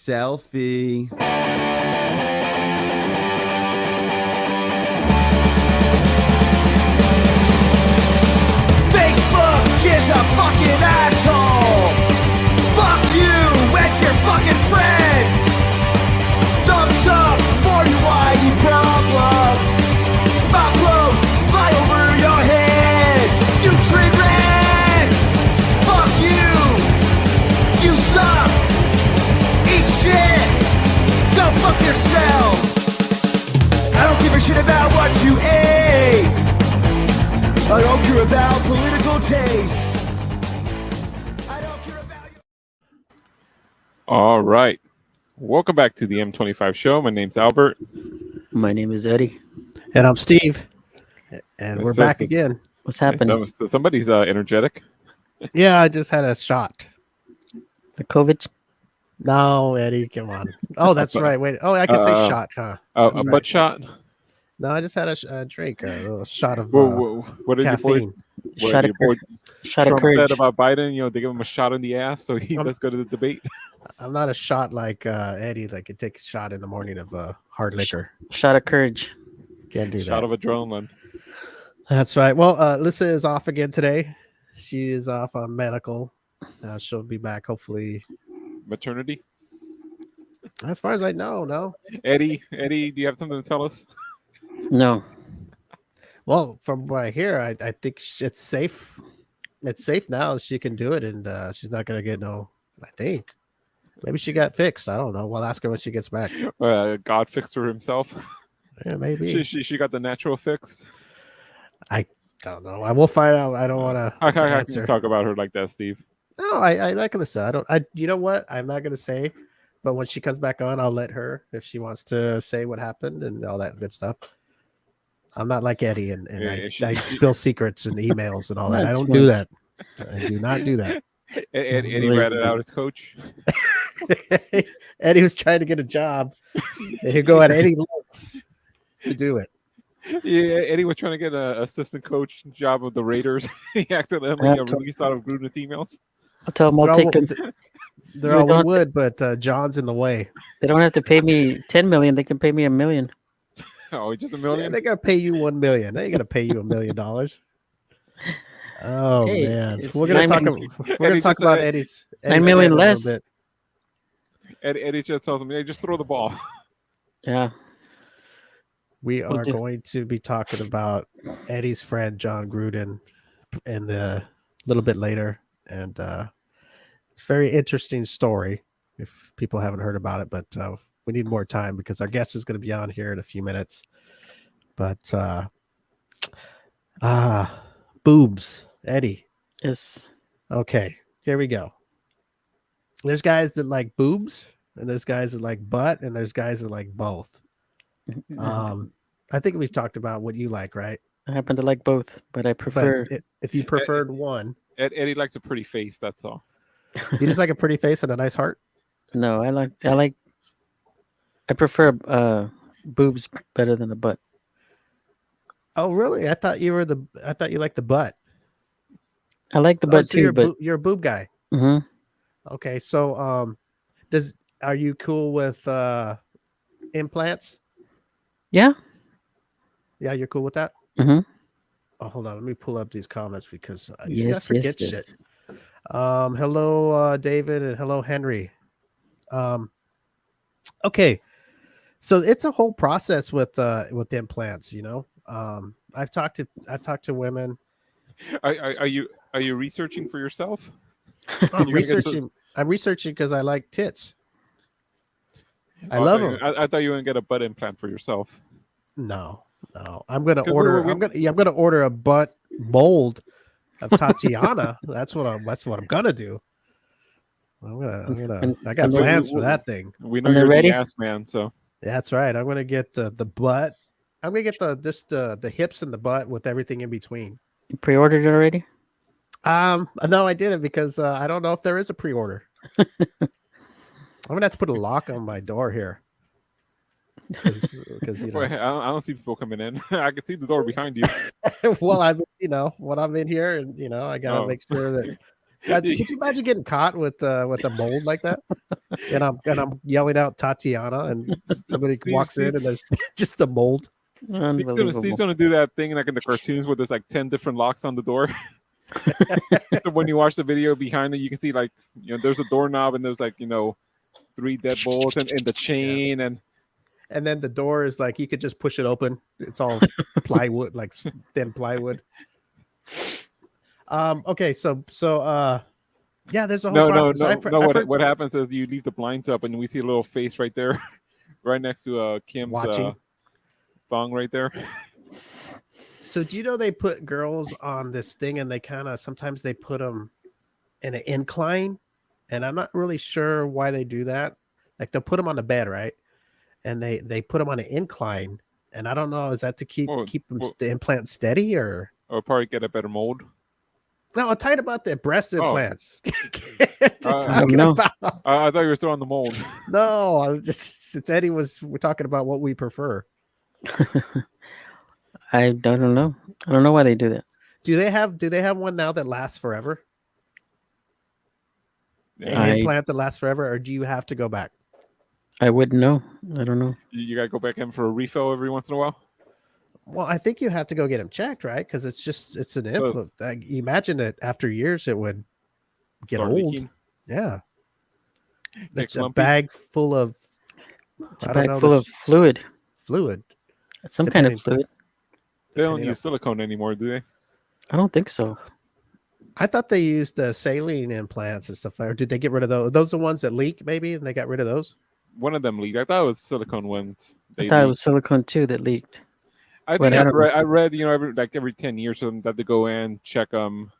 Selfie. Facebook is a fucking asshole. Fuck you and your fucking friend. Thumbs up for your whitey problems. Mouth closed, fly over your head. You tree red. Fuck you. You suck. Eat shit. Go fuck yourself. I don't give a shit about what you ate. I don't care about political tastes. I don't care about you. All right. Welcome back to the M25 show. My name's Albert. My name is Eddie. And I'm Steve. And we're back again. What's happening? Somebody's energetic. Yeah, I just had a shot. The COVID? No, Eddie, come on. Oh, that's right. Wait. Oh, I can say shot, huh? A That's butt right. shot. No, I just had a drink, a little shot of What did caffeine. Shot of boy Shot of Trump said courage. about Biden? You know, they give him a shot in the ass, so let's go to the debate. I'm not a shot like Eddie that could take a shot in the morning of hard liquor. Shot of courage. Can't do Shot that. of adrenaline. That's right. Well, Lissa is off again today. She is off on medical. She'll be back hopefully. Maternity. As far as I know, no. Eddie, do you have something to tell us? No. Well, from what I hear, I think it's safe. It's safe now. She can do it, and she's not gonna get no. I think maybe she got fixed. I don't know. We'll ask her when she gets back. God fixed her himself. Yeah, maybe. She got the natural fix. I don't know. I will find out. I don't want to How can answer. you talk about her like that, Steve? No, I like Alyssa. I don't. You know what? I'm not gonna say. But when she comes back on, I'll let her if she wants to say what happened and all that good stuff. I'm not like Eddie, and I spill secrets and emails and all that. I don't do that. I do not do that. Eddie ratted out his coach. Eddie was trying to get a job, and he'd go at any lengths to do it. Yeah, Eddie was trying to get an assistant coach job with the Raiders. He accidentally released out of Gruden emails. I'll tell them I'll take them. They're all we would, but John's in the way. They don't have to pay me $10 million. They can pay me $1 million. Oh, just $1 Yeah, million? they're gonna pay you $1 million. They ain't gonna pay you $1 million. Oh Hey, man, it's we're gonna talk. We're gonna talk about Eddie's $9 million friend a little less. bit. Eddie just tells him, "Hey, just throw the ball." Yeah. We We'll are do. going to be talking about Eddie's friend John Gruden in the little bit later, and it's a very interesting story. If people haven't heard about it, but we need more time because our guest is going to be on here in a few minutes. But boobs, Eddie. Yes. Okay, here we go. There's guys that like boobs, and there's guys that like butt, and there's guys that like both. I think we've talked about what you like, right? I happen to like both, but I prefer. But if you preferred one, Eddie likes a pretty face. That's all. you just like a pretty face and a nice heart. No, I prefer boobs better than a butt. Oh, really? I thought you liked the butt. I like the Oh, butt so too, but you're a boob guy. Mhm. Okay, so are you cool with implants? Yeah. Yeah, you're cool with that. Mhm. Oh, hold on, let me pull up these comments because I Yes, forget yes, shit. yes. Hello, David, and hello, Henry. Okay, so it's a whole process with implants. You know, I've talked to women. Are you researching for yourself? I'm You're gonna get to- researching. I'm researching because I like tits. I love them. I thought you were gonna get a butt implant for yourself. No. I'm gonna 'Cause order. we- I'm gonna order a butt mold of Tatiana. that's what I'm gonna do. I got And plans for that thing. We know When they're you're ready? the ass man, so That's right. I'm gonna get the butt. I'm gonna get the hips and the butt with everything in between. You pre-ordered it already? No, I didn't because I don't know if there is a pre-order. I'm gonna have to put a lock on my door here. Because you know, Wait, I don't see people coming in. I can see the door behind you. well, I'm in here, and I gotta Oh. make sure that Could you imagine getting caught with a mold like that? And I'm yelling out Tatiana, and somebody walks in, and there's just the mold. Unbelievable. Steve's gonna do that thing like in the cartoons where there's like 10 different locks on the door. So when you watch the video behind it, you can see like there's a doorknob and there's like 3 deadbolts and the chain And then the door is like you could just push it open. It's all plywood, like thin plywood. Okay, so yeah, there's a whole process. What happens is you leave the blinds up and we see a little face right there, right next to Kim's thong right there. So do you know they put girls on this thing and they sometimes they put them in an incline, and I'm not really sure why they do that. Like they'll put them on the bed, right? And they put them on an incline, and I don't know, is that to keep the implant steady or probably get a better mold? No, I'm talking about the breast implants. I thought you were still on the mold. No, since Eddie we're talking about what we prefer. I don't know. I don't know why they do that. Do they have one now that lasts forever? Yeah. An implant that lasts forever, or do you have to go back? I wouldn't know. I don't know. You gotta go back in for a refill every once in a while. Well, I think you have to go get them checked, right? Because it's an implant. Imagine that after years it would get old. Leaking. Yeah, it's a bag full of. It's a bag full of fluid. Fluid. It's some kind of fluid. They don't use silicone anymore, do they? I don't think so. I thought they used the saline implants and stuff. Or did they get rid of those? Those are the ones that leak, maybe, and they got rid of those. One of them leaked. I thought it was silicone ones. I thought it was silicone too that leaked. I think I read every 10 years for them that they go in check some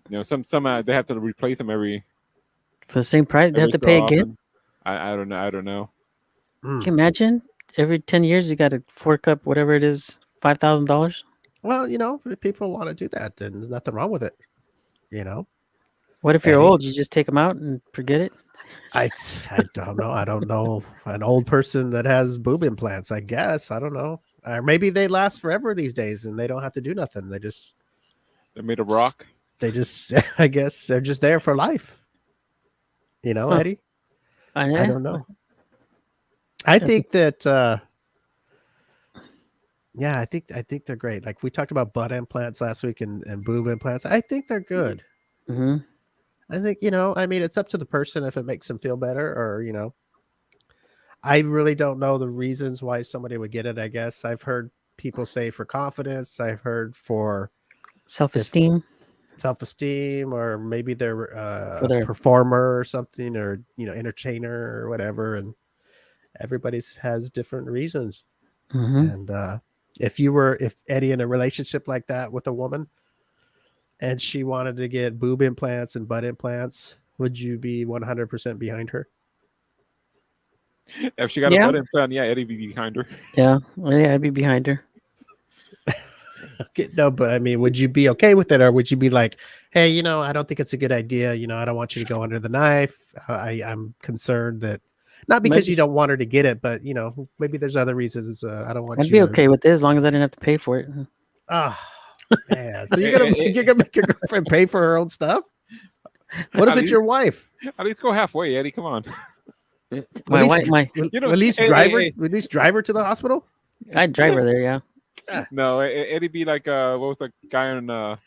they have to replace them every for the same price. They have to pay again. I don't know. Can you imagine? Every 10 years you got to fork up whatever it is, $5,000. Well, if people want to do that, then there's nothing wrong with it. What if you're old? You just take them out and forget it? I don't know. I don't know an old person that has boob implants. I guess I don't know. Or maybe they last forever these days, and they don't have to do nothing. They're made of rock. They just, I guess, they're just there for life. Eddie. I don't know. I think that. Yeah, I think they're great. Like we talked about butt implants last week and boob implants. I think they're good. Mm-hmm. I think, it's up to the person if it makes them feel better or, I really don't know the reasons why somebody would get it. I guess I've heard people say for confidence. I've heard for self-esteem, or maybe they're a performer or something, or, entertainer or whatever. And everybody has different reasons. Mm-hmm. And if Eddie in a relationship like that with a woman, and she wanted to get boob implants and butt implants, would you be 100% behind her? If she got a butt implant, Eddie'd be behind her. Yeah, I'd be behind her. Okay, no, but would you be okay with it, or would you be like, hey, I don't think it's a good idea. I don't want you to go under the knife. I'm concerned that not because you don't want her to get it, but maybe there's other reasons. I don't want. I'd be okay with it as long as I didn't have to pay for it. Oh. Man, so you're gonna make your girlfriend pay for her own stuff? What if it's your wife? At least go halfway, Eddie. Come on. My wife, at least drive her to the hospital. I'd drive her there, yeah. No, Eddie be like, what was the guy on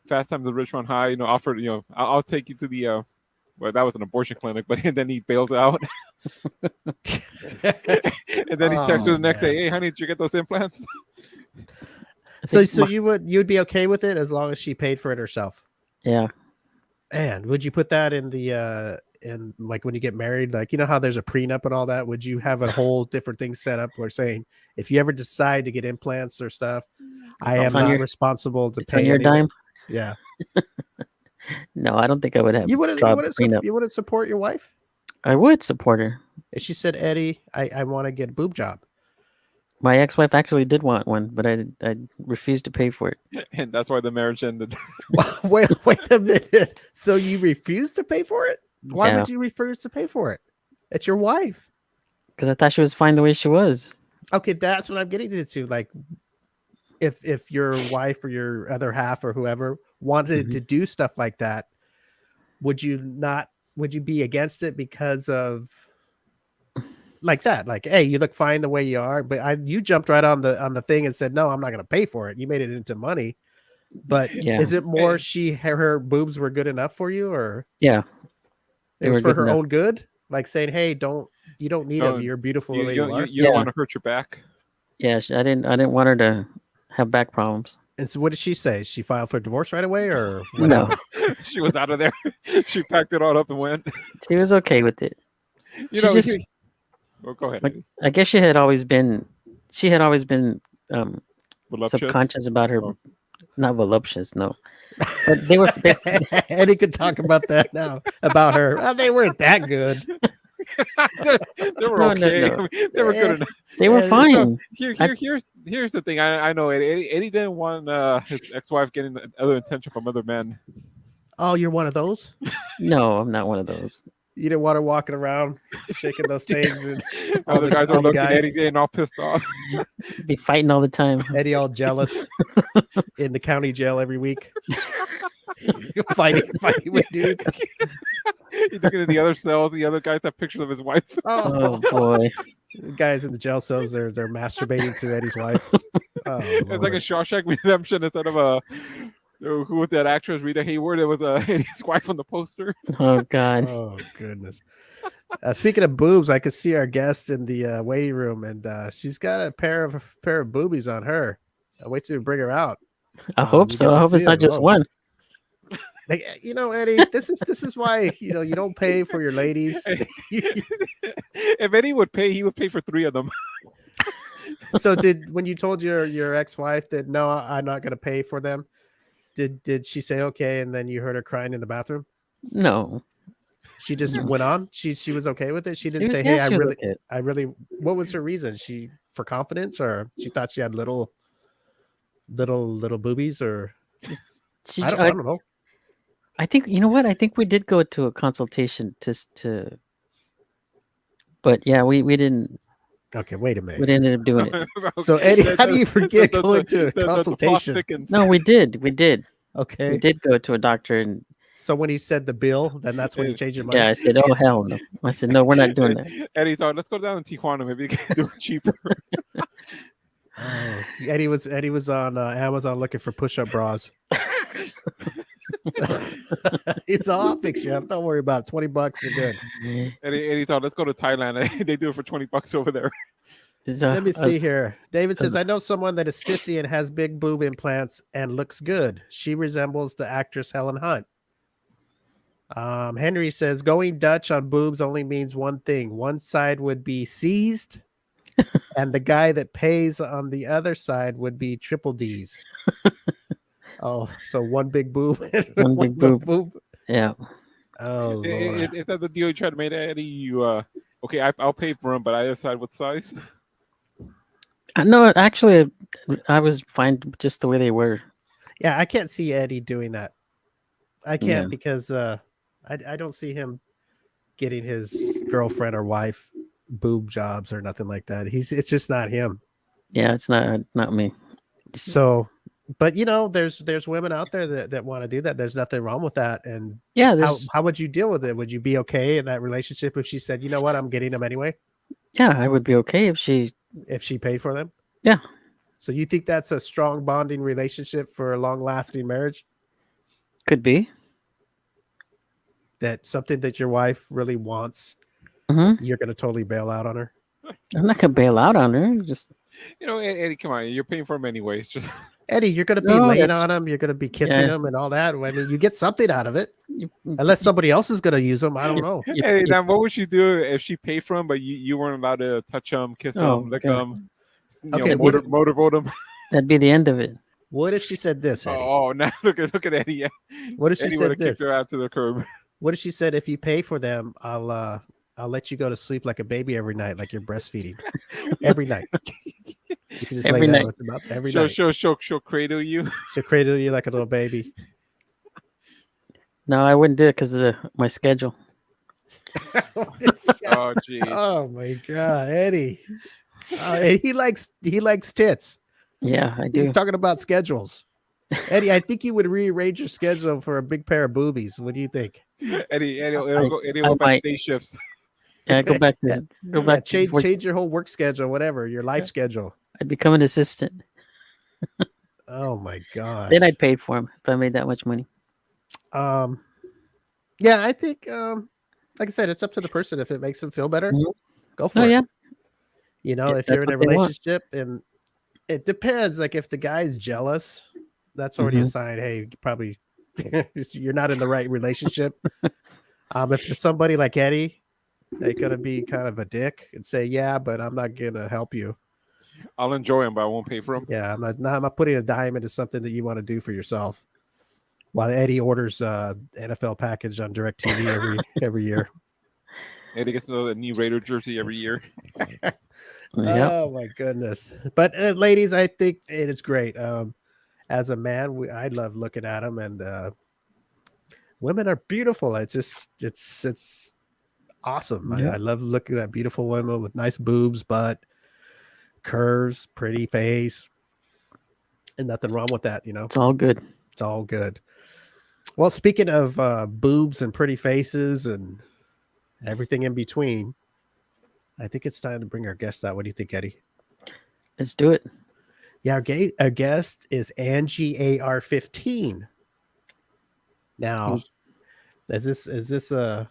Fast Times at Ridgemont High? Offered, I'll take you to the. Well, that was an abortion clinic, but then he bails out. And then he texts her the next day, "Hey, honey, did you get those implants?" So you'd be okay with it as long as she paid for it herself? Yeah. And would you put that in the in like when you get married, like how there's a prenup and all that? Would you have a whole different thing set up, or saying if you ever decide to get implants or stuff, I am not responsible to pay on your dime? Yeah. No, I don't think I would have. You wouldn't support your wife? I would support her. If she said, Eddie, I want to get a boob job. My ex-wife actually did want one, but I refused to pay for it. And that's why the marriage ended. Wait a minute. So you refused to pay for it? Why would you refuse to pay for it? It's your wife. Because I thought she was fine the way she was. Okay, that's what I'm getting to. Like, if your wife or your other half or whoever wanted Mhm. to do stuff like that, would you not? Would you be against it because of like that? Like, hey, you look fine the way you are, but you jumped right on the thing and said, no, I'm not going to pay for it. You made it into money, but Yeah. is it more her boobs were good enough for you, or Yeah. it They was were for good her enough. own good? Like saying, hey, you don't need them. No, You're beautiful the you way you you you, are. you don't Yeah. want to hurt your back. Yeah. I didn't want her to have back problems. And so, what did she say? She filed for divorce right away, or what No, happened? She was out of there. She packed it all up and went. she was okay with it. You She know, just, well, go ahead, like, Eddie. I guess she had always been um, Voluptuous. subconscious about her, Oh. not voluptuous, no. But they were, they, Eddie could talk about that now about her. Well, they weren't that good. They were no, okay. no. I mean, they were good enough. They were Yeah, fine. Here's the thing. I know Eddie didn't want his ex-wife getting other attention from other men. Oh, you're one of those? No, I'm not one of those. You didn't want her walking around shaking those things and all Other guys are all the looking at guys. Eddie getting all pissed off. Be fighting all the time. Eddie all jealous in the county jail every week. fighting with dudes. He's looking at the other cells. The other guys have pictures of his wife. Oh boy. Guys in the jail cells, they're masturbating to Eddie's wife. Oh, It's like a Lord. Shawshank Redemption instead of a who was that actress Rita Hayworth? It was Eddie's wife on the poster. Oh god. Oh goodness. Speaking of boobs, I could see our guest in the waiting room, and she's got a pair of boobies on her. I'll wait till we bring her out. I hope you so. get I to hope it's see not them. just Oh. one. Like, Eddie, this is why you don't pay for your ladies. If Eddie would pay, he would pay for 3 of them. So when you told your ex-wife that no, I'm not going to pay for them, did she say okay, and then you heard her crying in the bathroom? No. She just went on. She was okay with it. She didn't was- say, yeah, hey, she was okay. I really. What was her reason? She for confidence, or she thought she had little boobies, or She, I don't know. I think you know what? I think we did go to a consultation to but yeah, we didn't Okay, wait a we minute. ended up doing it. So Eddie, how do you forget going to a the plot consultation? thickens. No, we did. We Okay. did go to a doctor and So when he said the bill, then that's when you changed your mind. yeah, I said, "Oh hell no." I said, "No, we're not doing that." Eddie thought, let's go down to Tijuana. Maybe we can do it cheaper. Oh, Eddie was on Amazon looking for push-up bras. It's all I'll fix you up. Don't worry about it. $20, you're good. Eddie thought, let's go to Thailand. They do it for $20 over there. Let me see here. David says, I know someone that is 50 and has big boob implants and looks good. She resembles the actress Helen Hunt. Henry says, going Dutch on boobs only means one thing. One side would be seized, and the guy that pays on the other side would be triple D's. Oh, so one big boob. And One big little boob. Yeah. Oh, Lord. Is that the deal you tried to make, Eddie? You okay? I'll pay for them, but I decide what size. No, actually, I was fine just the way they were. Yeah, I can't see Eddie doing that. I can't Yeah. because I don't see him getting his girlfriend or wife boob jobs or nothing like that. It's just not him. Yeah, it's not me. So, but there's women out there that want to do that. There's nothing wrong with that. And Yeah, there's how would you deal with it? Would you be okay in that relationship if she said, you know what, I'm getting them anyway, yeah, I would be okay if she if she paid for them? Yeah. So you think that's a strong bonding relationship for a long lasting marriage? could be. That something that your wife really wants, hmm you're going to totally bail out on her? I'm not gonna bail out on her. Just Eddie, come on, you're paying for them anyways. Just Eddie, you're going to be No, laying that's- on him. You're going to be kissing Yeah. him and all that. I mean, you get something out of it, you, unless somebody else is going to use them. I don't know. you- Eddie, you- now what would you do if she paid for them, but you weren't allowed to touch them, kiss Oh, them, lick God. them, Okay, motorboat them? that'd be the end of it. What if she said this, Eddie? Oh, now look at Eddie. What if she Eddie would said have kicked this? her out to the curb. What if she said, if you pay for them, I'll let you go to sleep like a baby every night, like you're breastfeeding. Every night. You can just Every lay down night. with them up every night. She'll cradle you. She'll cradle you like a little baby. No, I wouldn't do it because of my schedule. This guy- Oh, jeez. oh my God, Eddie. And he likes tits. Yeah, I do. He's talking about schedules. Eddie, I think you would rearrange your schedule for a big pair of boobies. What do you think? Eddie I will go back might. to day shifts. Yeah, go back Yeah, to go yeah, back to change work. change your whole work schedule, whatever, your life schedule. I'd become an assistant. Oh my Then gosh. I'd pay for him if I made that much money. Um, yeah, I think like I said, it's up to the person. If it makes them feel better, Mhm. go Oh for it. yeah, You know, if that's you're in what a they want. relationship and it depends. Like if the guy's jealous, that's already a Mhm. sign. Hey, probably you're not in the right relationship. If it's somebody like Eddie, they're gonna be kind of a dick and say, "Yeah, but I'm not gonna help you. I'll enjoy him, but I won't pay for him. Yeah, I'm not putting a dime into something that you want to do for yourself." While Eddie orders NFL package on DirecTV every year. Eddie gets a new Raider jersey every year. Yep. Oh my goodness! But ladies, I think it is great. As a man, I love looking at them, and women are beautiful. It's awesome. I Yep. love looking at beautiful women with nice boobs, butt, curves, pretty face, and nothing wrong with that. You know, It's all good. it's all good. Well, speaking of boobs and pretty faces and everything in between, I think it's time to bring our guest out. What do you think, Eddie? Let's do it. Yeah, our guest is Angie AR-15. Now, is this a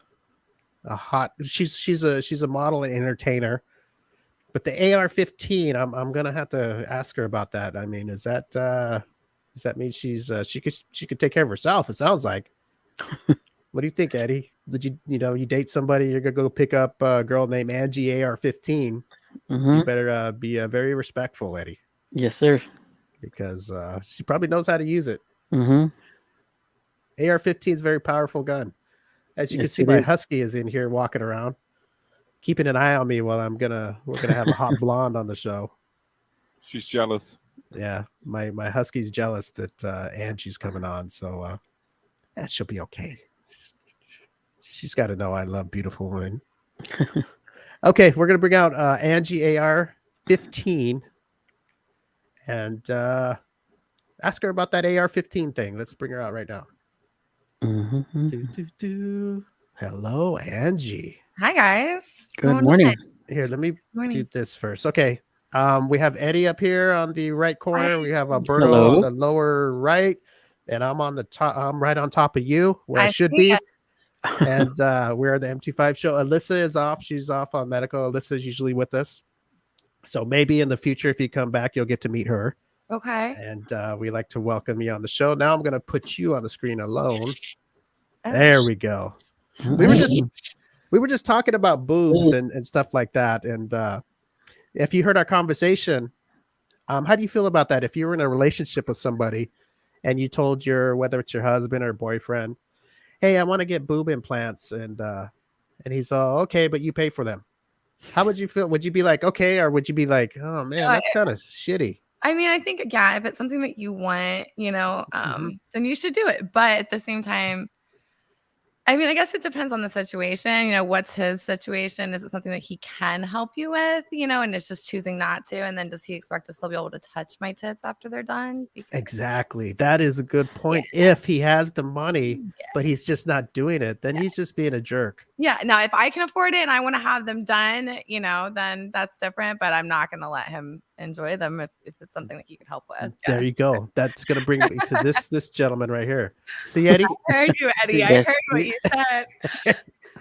hot? She's a model and entertainer, but the AR-15, I'm gonna have to ask her about that. I mean, does that mean she could take care of herself? It sounds like. What do you think, Eddie? Did you date somebody? You're gonna go pick up a girl named Angie AR-15. You Hmm. better be very respectful, Eddie, Yes, sir. because she probably knows how to use it. Hmm. AR-15 is a very powerful gun. As you can Yes, see, it my is. husky is in here walking around, keeping an eye on me while we're gonna have a hot blonde on the show. She's jealous. Yeah, my husky's jealous that Angie's coming on, so she'll be okay. She's got to know I love beautiful women. Okay, we're gonna bring out Angie AR-15 and ask her about that AR-15 thing. Let's bring her out right now. Hmm. Hello, Angie. Hi guys. What's Good going morning. on? Here, let me Morning. do this first. Okay. We have Eddie up here on the right corner. Hi. We have Alberto Hello. on the lower right, and I'm on the top. I'm right on top of you, where I I should see be. it. And we're the M25 show. Alyssa is off. She's off on medical. Alyssa's usually with us. So maybe in the future, if you come back, you'll get to meet her. Okay. And we like to welcome you on the show. Now I'm going to put you on the screen alone. Oh, There we go. We were just talking about boobs and stuff like that. And if you heard our conversation, how do you feel about that? If you were in a relationship with somebody and you told whether it's your husband or boyfriend, hey, I want to get boob implants, and he's okay, but you pay for them. How would you feel? Would you be like, okay, or would you be like, oh man, No, that's kind of shitty? I mean, I think if it's something that you want, then you should do it. But at the same time, I mean, I guess it depends on the situation. What's his situation? Is it something that he can help you with? And it's just choosing not to. And then does he expect to still be able to touch my tits after they're done? Exactly. That is a good point. If he has the money, but he's just not doing it, then he's just being a jerk. Yeah. Now, if I can afford it and I want to have them done, then that's different. But I'm not going to let him enjoy them if it's something that he could help with. There you go. That's going to bring me to this gentleman right here. See, Eddie? I heard you, Eddie. See, I yes. heard what you said.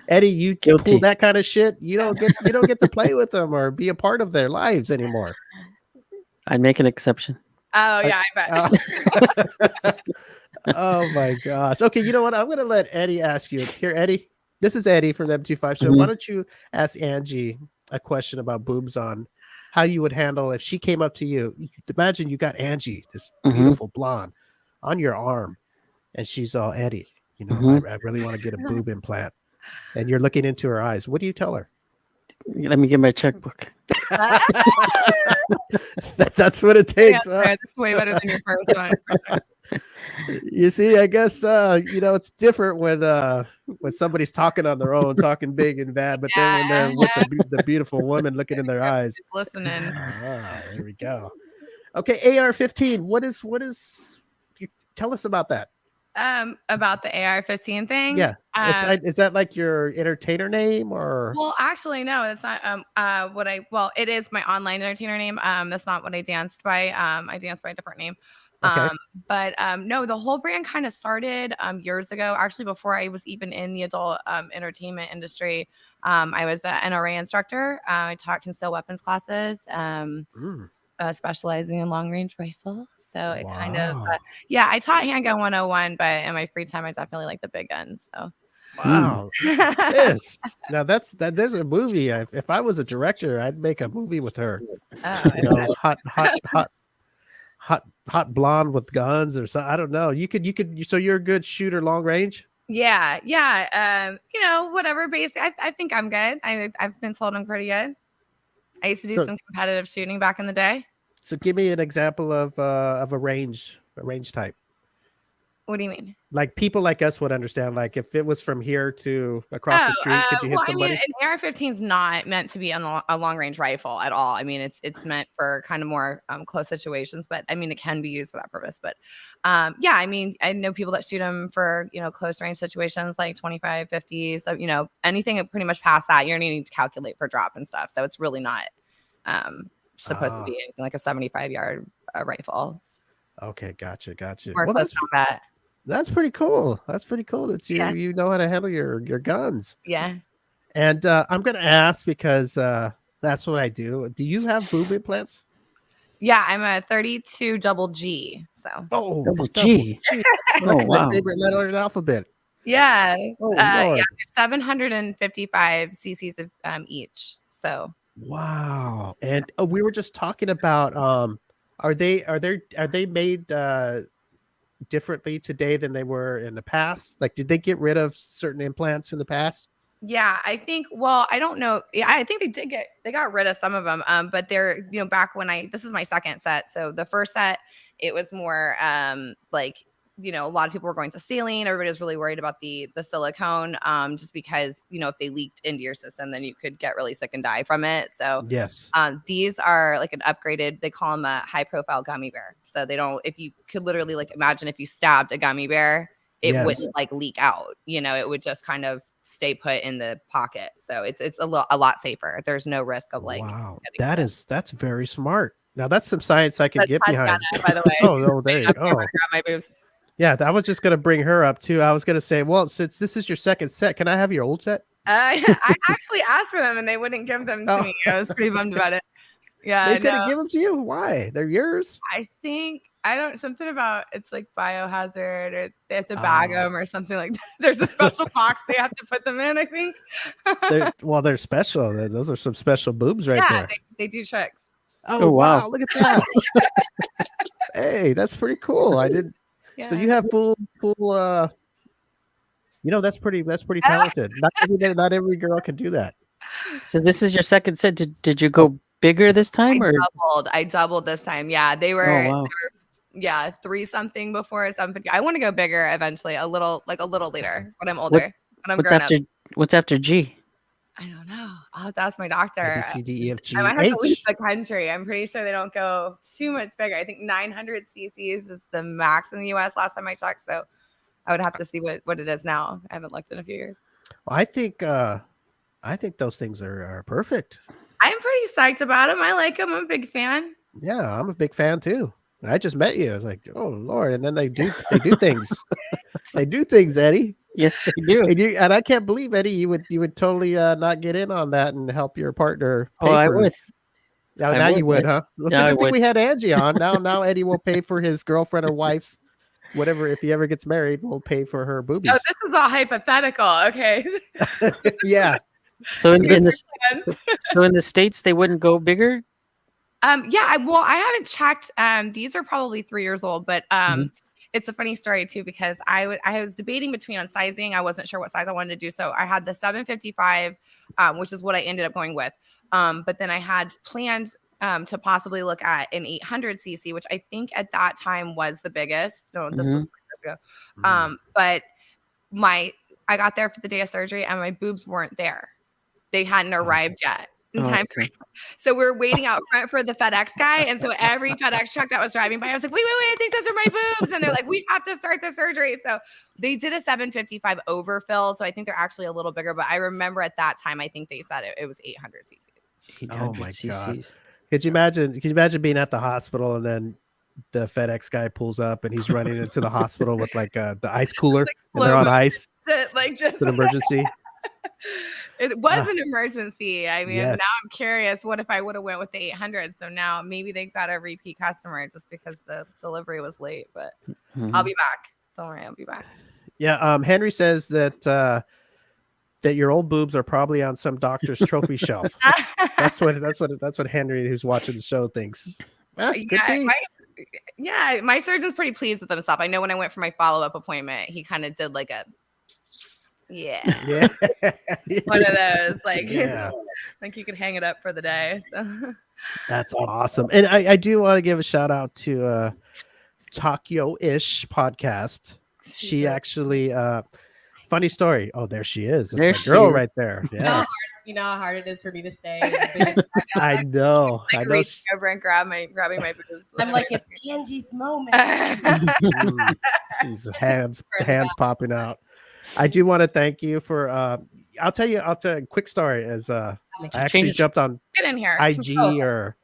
Eddie, you Guilty. pull that kind of shit. You don't get to play with them or be a part of their lives anymore. I'd make an exception. Oh, yeah, I bet. Oh my gosh. Okay, you know what? I'm going to let Eddie ask you. Here, Eddie. This is Eddie from the M25 show. Why don't you ask Angie a question about boobs on how you would handle if she came up to you. Imagine you got Angie, this beautiful blonde, on your arm, and she's all, Eddie, I really want to get a boob implant. And you're looking into her eyes. What do you tell her? Let me get my checkbook. That's what it takes. It's way better than your first one. You see, I guess it's different when somebody's talking on their own, talking big and bad, but then when they're with the beautiful woman looking in their eyes. Listening. There we go. Okay, AR-15. What is Tell us about that. About the AR-15 thing. Yeah, is that like your entertainer name or? Well, actually, no, that's not well, it is my online entertainer name. That's not what I danced by. I danced by a different name. Okay. But no, the whole brand kind of started years ago, actually before I was even in the adult entertainment industry. I was an NRA instructor. I taught concealed weapons classes, specializing in long range rifle. So it kind of, Wow. yeah, I taught handgun 101, but in my free time, I definitely like the big guns. So Wow. This now there's a movie. If I was a director, I'd make a movie with her. You know, hot blonde with guns or so. I don't know. You could. So you're a good shooter, long range. Yeah. You know, whatever. Basically, I think I'm good. I've been told I'm pretty good. I used to do some competitive shooting back in the day. So give me an example of a range type. What do you mean? Like people like us would understand. Like if it was from here to across the street, could you hit somebody? I mean, an AR-15 is not meant to be a long range rifle at all. I mean, it's meant for kind of more close situations, but I mean, it can be used for that purpose. But yeah, I mean, I know people that shoot them for, you know, close range situations like 25, 50. So, you know, anything pretty much past that, you're needing to calculate for drop and stuff. So it's really not supposed to be anything like a 75-yard rifle. Okay, gotcha. More Well, close combat. That's pretty cool. That's pretty cool that you know how to handle your guns. Yeah. And I'm gonna ask because that's what I do. Do you have boob implants? Yeah, I'm a 32 double G. So double G. Oh, wow. My favorite letter in the alphabet. Yeah. Oh, yeah, 755 cc's of each. So wow. And we were just talking about are they made differently today than they were in the past? Like, did they get rid of certain implants in the past? Yeah, I think, well, I don't know. Yeah, I think they got rid of some of them. But they're, you know, back when this is my second set. So the first set, it was more like, you know, a lot of people were going to saline. Everybody was really worried about the silicone, just because, you know, if they leaked into your system, then you could get really sick and die from it. So yes, these are like an upgraded, they call them a high profile gummy bear. So they don't, if you could literally like imagine if you stabbed a gummy bear, it wouldn't like leak out, you know, it would just kind of stay put in the pocket. So it's a lot safer. There's no risk of like, wow, that's very smart. Now that's some science I could get behind. By the way. Oh, there you go. My boobs. Yeah, I was just gonna bring her up too. I was gonna say, well, since this is your second set, can I have your old set? I actually asked for them and they wouldn't give them to me. I was pretty bummed about it. Yeah, they couldn't give them to you. Why? They're yours. I think something about it's like biohazard, or they have to bag them or something like that. There's a special box they have to put them in, I think. They're special. Those are some special boobs right there. They do tricks. Oh wow, look at that. Hey, that's pretty cool. I did. Yeah. So you have full you know, that's pretty talented. Not every girl can do that. So this is your second set. Did you go bigger this time, or I doubled this time? Yeah, they were, 3 something before something. I want to go bigger eventually, a little later when I'm older. What's after G? I don't know. I'll have to ask my doctor. A, B, C, D, E, F, G, I might have H. to leave the country. I'm pretty sure they don't go too much bigger. I think 900 cc's is the max in the US last time I checked. So I would have to see what it is now. I haven't looked in a few years. Well, I think those things are perfect. I'm pretty psyched about them. I like them. I'm a big fan. Yeah, I'm a big fan too. I just met you. I was like, oh Lord, and then they do things. They do things, Eddie. Yes, they do. And I can't believe, Eddie, you would totally not get in on that and help your partner pay I would. Now you would, huh? Well, it's a good thing we had Angie on. Now Eddie will pay for his girlfriend or wife's whatever. If he ever gets married, we'll pay for her boobies. Oh, this is all hypothetical. Okay. Yeah. So in the States, they wouldn't go bigger? Yeah, I haven't checked. These are probably 3 years old, but it's a funny story too, because I was debating between on sizing. I wasn't sure what size I wanted to do. So I had the 755, which is what I ended up going with. But then I had planned to possibly look at an 800 cc, which I think at that time was the biggest. No, this was 3 years ago. But I got there for the day of surgery and my boobs weren't there. They hadn't arrived yet. in Oh, time. okay. So we're waiting out front for the FedEx guy. And so every FedEx truck that was driving by, I was like, wait, I think those are my boobs. And they're like, we have to start the surgery. So they did a 755 overfill. So I think they're actually a little bigger. But I remember at that time, I think they said it was 800 cc's. 800 Oh my God. cc's. Could you imagine being at the hospital and then the FedEx guy pulls up and he's running into the hospital with like the ice cooler and they're on ice. Like just It's an emergency. It was an emergency. I mean, yes. now I'm curious. What if I would have went with the 800? So now maybe they got a repeat customer just because the delivery was late. But I'll be back. Don't worry, I'll be back. Yeah. Henry says that that your old boobs are probably on some doctor's trophy shelf. That's what Henry, who's watching the show, thinks. Well, my surgeon's pretty pleased with himself. I know when I went for my follow-up appointment, he kind of did like a yeah. one of those, like, Yeah. like you could hang it up for the day. So. That's awesome. And I do want to give a shout out to Tokyo-ish podcast. She actually funny story. Oh, there she is. That's There my she girl is. right there. Yes. You know how hard it is for me to stay. I know. Like I know. reaching over and grabbing my boobs. I'm like, it's Angie's moment. She's hands popping out. I do want to thank you for I'll tell you a quick story as I actually jumped on Get in here. IG or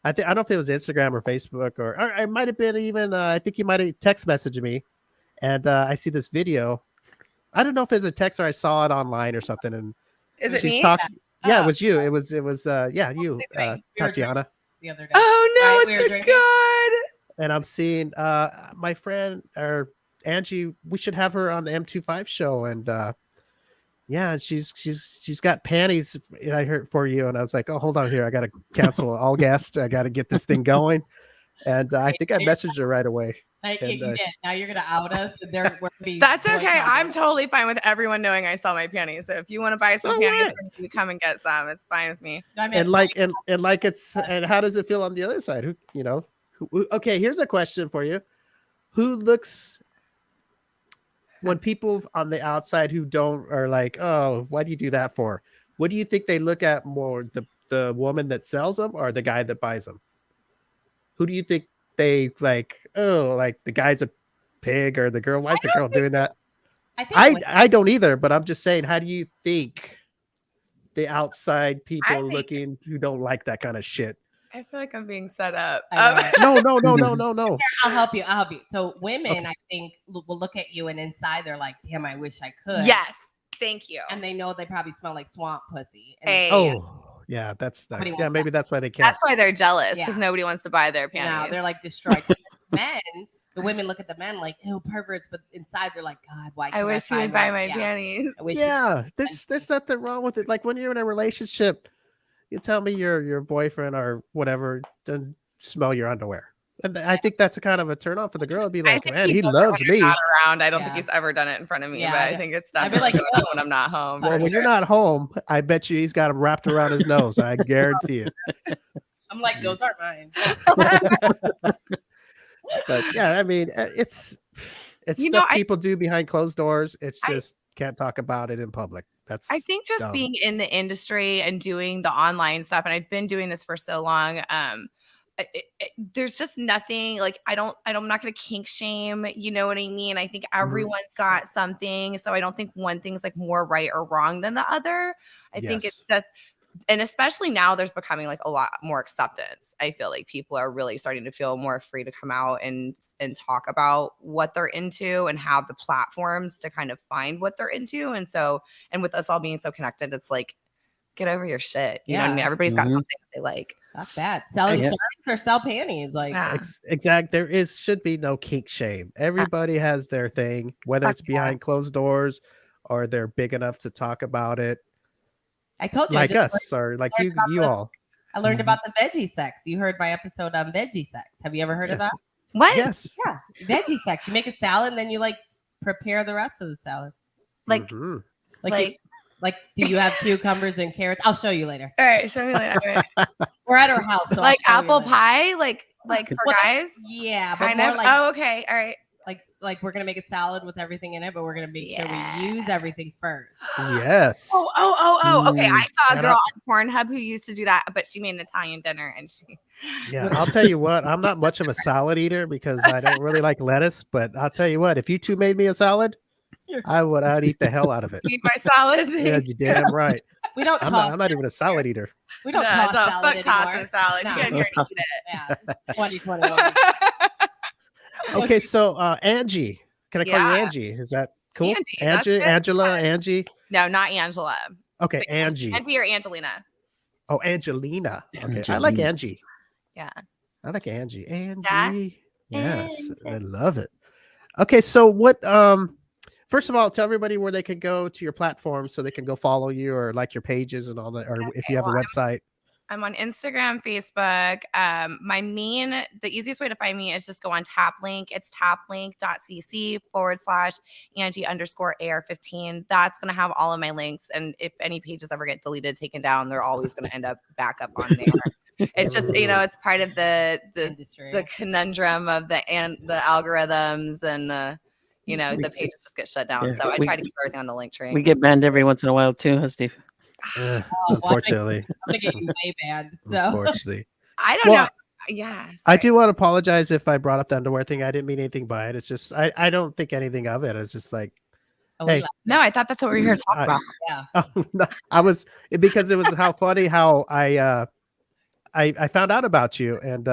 I don't know if it was Instagram or Facebook or it might have been even I think you might have text messaged me and I see this video. I don't know if it was a text or I saw it online or something and is it she's me? talking. Yeah, it was you. It was you, Tatiana. The other day. Oh no, Right, we were it's drinking. good. And I'm seeing my friend or Angie, we should have her on the M25 show. And yeah, she's got panties. And I heard for you, and I was like, oh, hold on here, I got to cancel all guests. I got to get this thing going. And I think I messaged her right away. Like, And, you did. Now you're gonna out us. And we're gonna be That's okay. I'm totally fine with everyone knowing I sell my panties. So if you want to buy some So panties, what? you come and get some. It's fine with me. I mean, And like it's and how does it feel on the other side? Okay, here's a question for you. Who looks when people on the outside who don't are like, oh, why do you do that for? What do you think they look at more, the woman that sells them or the guy that buys them? Who do you think they like? Oh, like the guy's a pig or the girl? Why is the girl doing that? I don't either, but I'm just saying, how do you think the outside people looking who don't like that kind of shit? I feel like I'm being set up. No. I'll help you. So women, I think, will look at you and inside they're like, damn, I wish I could. Yes. Thank you. And they know they probably smell like swamp pussy. And Hey. Oh, yeah, that's that. Nobody Yeah, wants maybe that's why they can't. That's why they're jealous because Yeah. nobody wants to buy their panties. now they're like destroyed. Men, the women look at the men like, ew, perverts, but inside they're like, God, why can't I wish you would find buy one? my Yeah. panties. I wish Yeah, there's nothing wrong with it. Like when you're in a relationship, you tell me your boyfriend or whatever doesn't smell your underwear. And I think that's a kind of a turn on for the girl. It'd be I like, think man, he does it loves when you're me. not around. I don't Yeah. think he's ever done it in front of me, Yeah, but I yeah. think it's I'd be definitely like, when I'm not home. Well, when you're not home, I bet you he's got them wrapped around his nose. I guarantee it. I'm like, those aren't mine. But yeah, I mean, it's You stuff know, people do behind closed doors. It's just can't talk about it in public. That's I think just dumb. being in the industry and doing the online stuff, and I've been doing this for so long. There's just nothing like I'm not going to kink shame. You know what I mean? I think everyone's got something. So I don't think one thing's like more right or wrong than the other. I think it's just, and especially now there's becoming like a lot more acceptance. I feel like people are really starting to feel more free to come out and talk about what they're into and have the platforms to kind of find what they're into. And so, and with us all being so connected, it's like, get over your shit. You know what I mean? Everybody's got something they like. Not bad. Selling Yeah. shirts or sell panties. Like, Yeah. Exact. There should be no kink shame. Everybody has their thing, whether it's behind closed doors or they're big enough to talk about it. I told you. Like us or like you all. I learned about the veggie sex. You heard my episode on veggie sex. Have you ever heard of that? What? Yes. Yeah. Veggie sex. You make a salad and then you like prepare the rest of the salad. Like, Mhm. Like, do you have cucumbers and carrots? I'll show you later. all right, show me later. All right. We're at our house. So Like I'll show you apple later. pie, like for Well, guys. Yeah, but Kind more of. like Oh, okay. All right. like like we're gonna make a salad with everything in it, but we're gonna make sure Yeah. we use everything first. Yes. Oh. Okay, I saw a And girl on Pornhub who used to do that, but she made an Italian dinner and she. Yeah, I'll tell you what, I'm not much of a salad eater because I don't really like lettuce, but I'll tell you what, if you two made me a salad, I'd eat the hell out of it. Eat my salad. Yeah, you're damn right. We don't. I'm not even a salad eater. We don't No, toss don't salad fuck tossing anymore. salad. No. You get in here and eat it. Yeah, 2021. Okay, so Angie, can I call you Yeah. Angie? Is that cool? Angie, that's Angie, good. Angela, Angie. No, not Angela. Okay, Like, Angie. Angie or Angelina. Oh, Angelina. Okay, I Angelina. like Angie. Yeah. I like Angie. Angie. Yes, I love it. Okay, so what? First of all, tell everybody where they can go to your platform so they can go follow you or like your pages and all that, or if you have a website. I'm on Instagram, Facebook. The easiest way to find me is just go on TapLink. It's taplink.cc/Angie_AR15. That's going to have all of my links. And if any pages ever get deleted, taken down, they're always going to end up back up on there. It's just, it's part of the Industry. the conundrum of the algorithms and the pages just get shut down. Yeah, So I try to keep everything on the link tree. We get banned every once in a while too, huh, Steve? Unfortunately. I'm gonna get you way banned. So Unfortunately. I don't know. Yeah. I do want to apologize if I brought up the underwear thing. I didn't mean anything by it. It's just I don't think anything of it. It's just like, hey. No, I thought that's what we were here to talk about. Yeah. No, I was because it was how funny how I found out about you and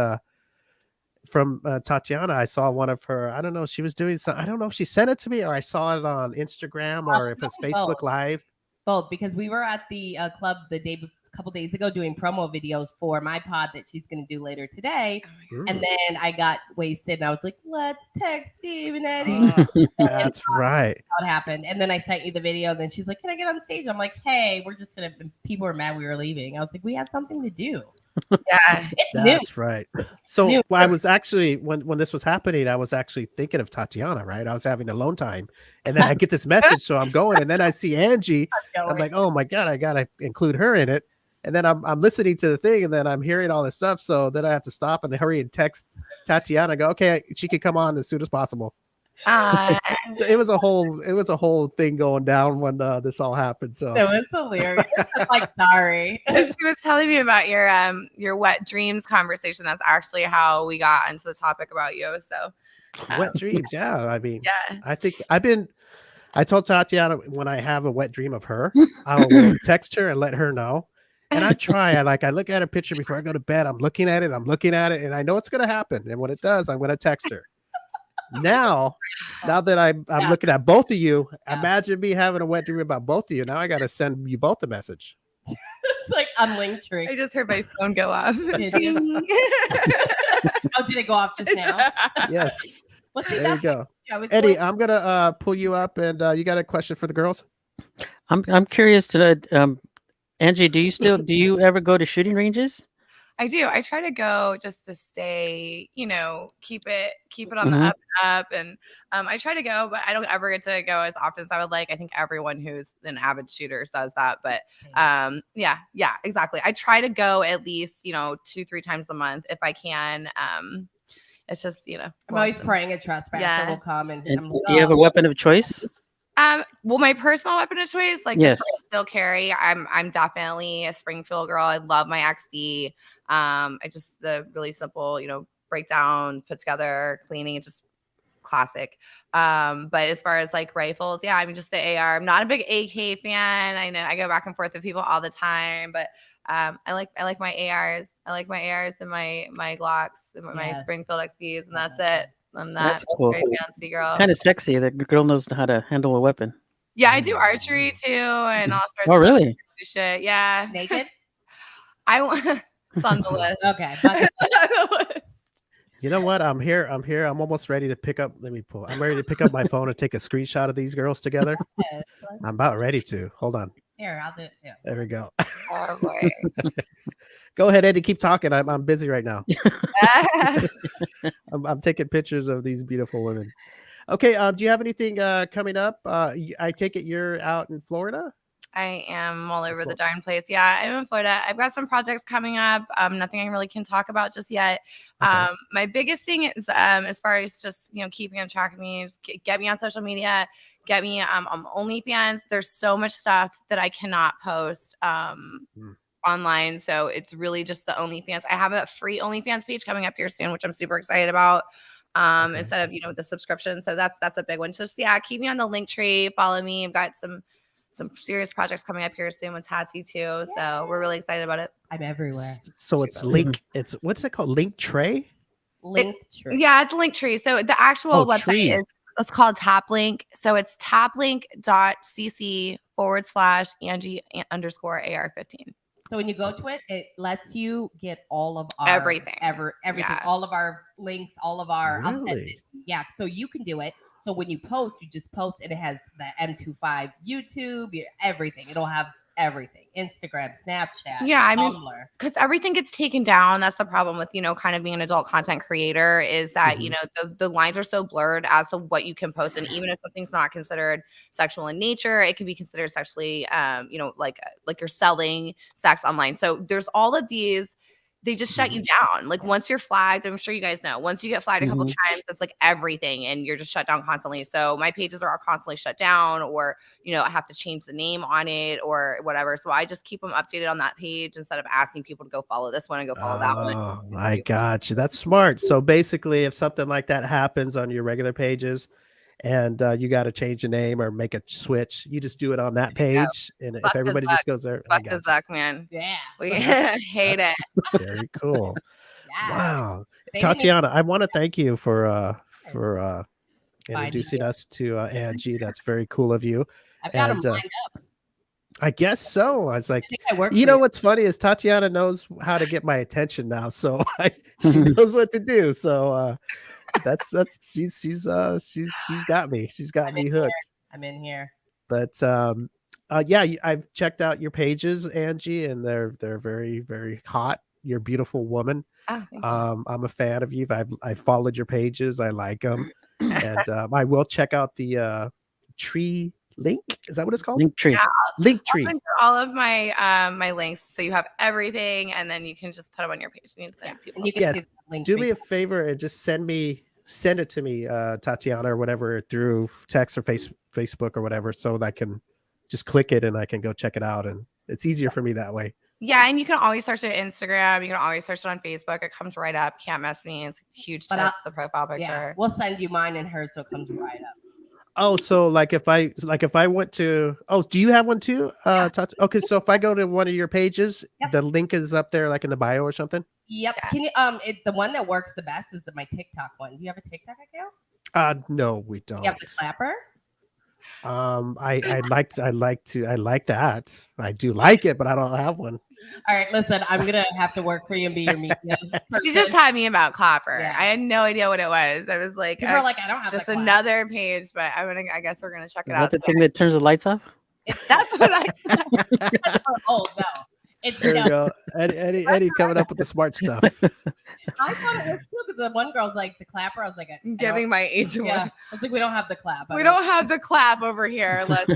from Tatiana. I saw one of her. I don't know. She was doing something. I don't know if she sent it to me or I saw it on Instagram or if it's Facebook Live. Both, because we were at the club a couple days ago doing promo videos for my pod that she's going to do later today. And then I got wasted and I was like, let's text Steve and Eddie. That's right. How it happened. And then I sent you the video. And then she's like, can I get on stage? I'm like, hey, we're just going to, people were mad we were leaving. I was like, we have something to do. Yeah. It's That's new. right. So I was actually when this was happening, I was actually thinking of Tatiana, right? I was having alone time. And then I get this message, so I'm going, and then I see Angie. I'm like, oh my God, I gotta include her in it. And then I'm listening to the thing, and then I'm hearing all this stuff. So then I have to stop and hurry and text Tatiana, go, okay, she can come on as soon as possible. So it was a whole thing going down when this all happened. So it was hilarious. I'm like, sorry. She was telling me about your wet dreams conversation. That's actually how we got into the topic about you. So wet dreams, yeah. I mean, yeah. I think I told Tatiana when I have a wet dream of her, I will text her and let her know. And I try. I look at a picture before I go to bed. I'm looking at it, and I know it's gonna happen. And when it does, I'm gonna text her. Now that I'm looking at both of you, imagine me having a wet dream about both of you. Now I got to send you both a message. It's like on Linktree. I just heard my phone go off. Did you? Oh, did it go off just now? Yes. There you go. Eddie, I'm gonna pull you up, and you got a question for the girls? I'm curious to know, Angie, do you ever go to shooting ranges? I do. I try to go just to stay, keep it on the up and up. And I try to go, but I don't ever get to go as often as I would like. I think everyone who's an avid shooter says that. But yeah, exactly. I try to go at least, 2-3 times a month if I can. It's just, I'm always praying a trespasser will come. And I'm like, do you have a weapon of choice? Well, my personal weapon of choice, just still carry. I'm definitely a Springfield girl. I love my XD. The really simple, breakdown, put together, cleaning, it's just classic. But as far as rifles, just the AR. I'm not a big AK fan. I know I go back and forth with people all the time, but I like my ARs. I like my ARs and my Glocks and my Springfield XDs, and that's it. I'm not cool. very fancy girl. It's kind of sexy. The girl knows how to handle a weapon. Yeah, I do archery too, and all sorts. Oh, really? Of shit. Yeah. Naked? It's on the list. Okay. You know what? I'm here. I'm almost ready to pick up. I'm ready to pick up my phone and take a screenshot of these girls together. I'm about ready to. Hold on. Here, I'll do it too. There we go. Oh, boy. Go ahead, Eddie. Keep talking. I'm busy right now. I'm taking pictures of these beautiful women. Okay. Do you have anything coming up? I take it you're out in Florida? I am all over the Florida. darn place. Yeah, I'm in Florida. I've got some projects coming up. Nothing I really can talk about just yet. Okay. My biggest thing is as far as just keeping on track of me, just get me on social media, get me on OnlyFans. There's so much stuff that I cannot post online, so it's really just the OnlyFans. I have a free OnlyFans page coming up here soon, which I'm super excited about. Instead of the subscription, so that's a big one. Just keep me on the link tree, follow me. I've got some serious projects coming up here soon with Tati too, so we're really excited about it. I'm everywhere. So it's link. It's what's it called? Link tray. Link tree. Yeah, it's a link tree. So the actual website tree. is it's called TapLink. So it's taplink.cc/Angie _ AR15. So when you go to it, it lets you get all of our Everything. everything, Yeah. all of our links, all of our. I'll send Really? it. Yeah, so you can do it. So when you post, you just post, and it has the M25 YouTube, everything. It'll have everything: Instagram, Snapchat, Yeah, I mean, Tumblr. because everything gets taken down. That's the problem with kind of being an adult content creator is that the lines are so blurred as to what you can post, and even if something's not considered sexual in nature, it can be considered sexually like you're selling sex online. So there's all of these. They just shut you down. Like once you're flagged, I'm sure you guys know, once you get flagged a couple times, it's like everything, and you're just shut down constantly. So my pages are all constantly shut down, or I have to change the name on it or whatever. So I just keep them updated on that page instead of asking people to go follow this one and go follow that one. Oh, I got you. That's smart. So basically, if something like that happens on your regular pages, and you got to change the name or make a switch, you just do it on that page, and if everybody just goes there, fuck the Zuck, man. Yeah, We hate it. Very cool. yeah. Wow, They Tatiana, I want to thank you for Finding introducing us to Angie. That's very cool of you. I've got them And, lined up. I guess so. I was like, I think I work. you know what's funny is Tatiana knows how to get my attention now, so she knows what to do. So that's she's got me. She's got me hooked. I'm in here. But yeah, I've checked out your pages, Angie, and they're very, very hot. You're a beautiful woman. Oh, thank you. I'm a fan of you. I've followed your pages. I like them, and I will check out the tree link. Is that what it's called? Link tree. Yeah, Link I'll tree. send you all of my my links, so you have everything, and then you can just put them on your page. And you can Yeah, see the link. Do tree. me a favor and just send it to me, Tatiana, or whatever, through text or Facebook or whatever, so that I can just click it and I can go check it out, and it's easier for me that way. Yeah, and you can always search it on Instagram. You can always search it on Facebook. It comes right up. Can't mess me. It's huge. But That's the profile picture. Yeah, we'll send you mine and hers, so it comes right up. Oh, so like if I went to, do you have one too? Okay, so if I go to one of your pages, the link is up there, like in the bio or something. Yep. Yeah. Can you the one that works the best is my TikTok one. Do you have a TikTok account? No, we don't. You have the clapper? I like that. I do like it, but I don't have one. All right, listen, I'm gonna have to work for you and be your media. She just had me about Clapper. Yeah. I had no idea what it was. I was like, People are like, I don't have just the clap. another page, but I guess we're gonna check it Is out. that the thing that turns the lights off? That's what I. Oh no. It's There we no. go. Eddie coming up with the smart stuff. I thought it was cool because the one girl's like the clapper. I was like, I Giving my age away. yeah. I was like, we don't have the clap. We don't have the clap over here. Let's.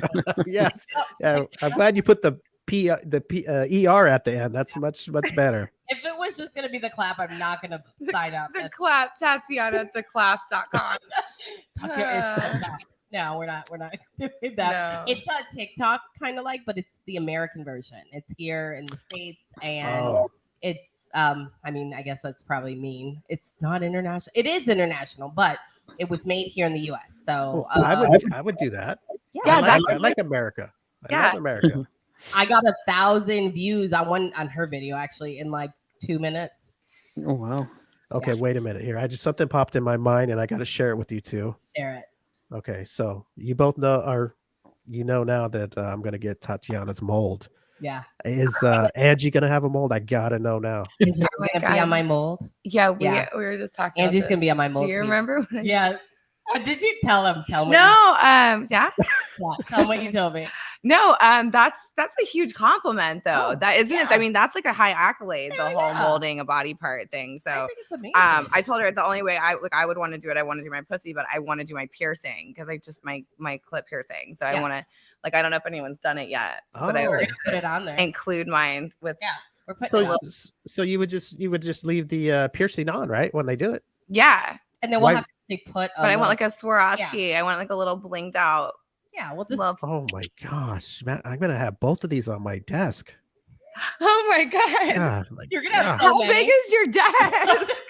Yes. Yeah, I'm glad you put the ER at the end. That's much better. If it was just gonna be the clap, I'm not gonna sign up. The clap, Tatiana at theclap.com. No, we're not doing that. No. It's a TikTok kind of like, but it's the American version. It's here in the States, and Oh. it's I mean, I guess that's probably mean. It's not international. It is international, but it was made here in the US. So I would do that. Yeah, I like America. I love America. I got 1,000 views on her video actually in like 2 minutes. Oh wow. Okay, wait a minute here. Something popped in my mind, and I got to share it with you too. Share it. Okay, so you both know, now that I'm gonna get Tatiana's mold. Yeah. Is Angie gonna have a mold? I gotta know now. Angie's Oh my gonna be God. on my mold. Yeah, we were just talking. Angie's about gonna be on my mold. Do you remember? When I- Yeah. Did you tell him? Tell me. No. Yeah. Tell him what you told me. No. That's a huge compliment, though. Oh, that isn't it. I mean, that's like a high accolade. The whole Yeah. molding a body part thing. I So. think it's amazing. I told her the only way I would want to do it. I want to do my pussy, but I want to do my piercing because I just my clip piercing. So I Yeah. want to Like I don't know if anyone's done it yet, but I Oh. We're would gonna put it on there. include mine with. Yeah, we're putting it on. So you would just leave the piercing on, right, when they do it? Yeah, And then we'll Why- have to put. but I want like a Swarovski. I want like a little blinged out. Yeah, we'll just. Little... Oh my gosh, man, I'm gonna have both of these on my desk. Oh my god! God, like, You're gonna have God. so How big is your desk?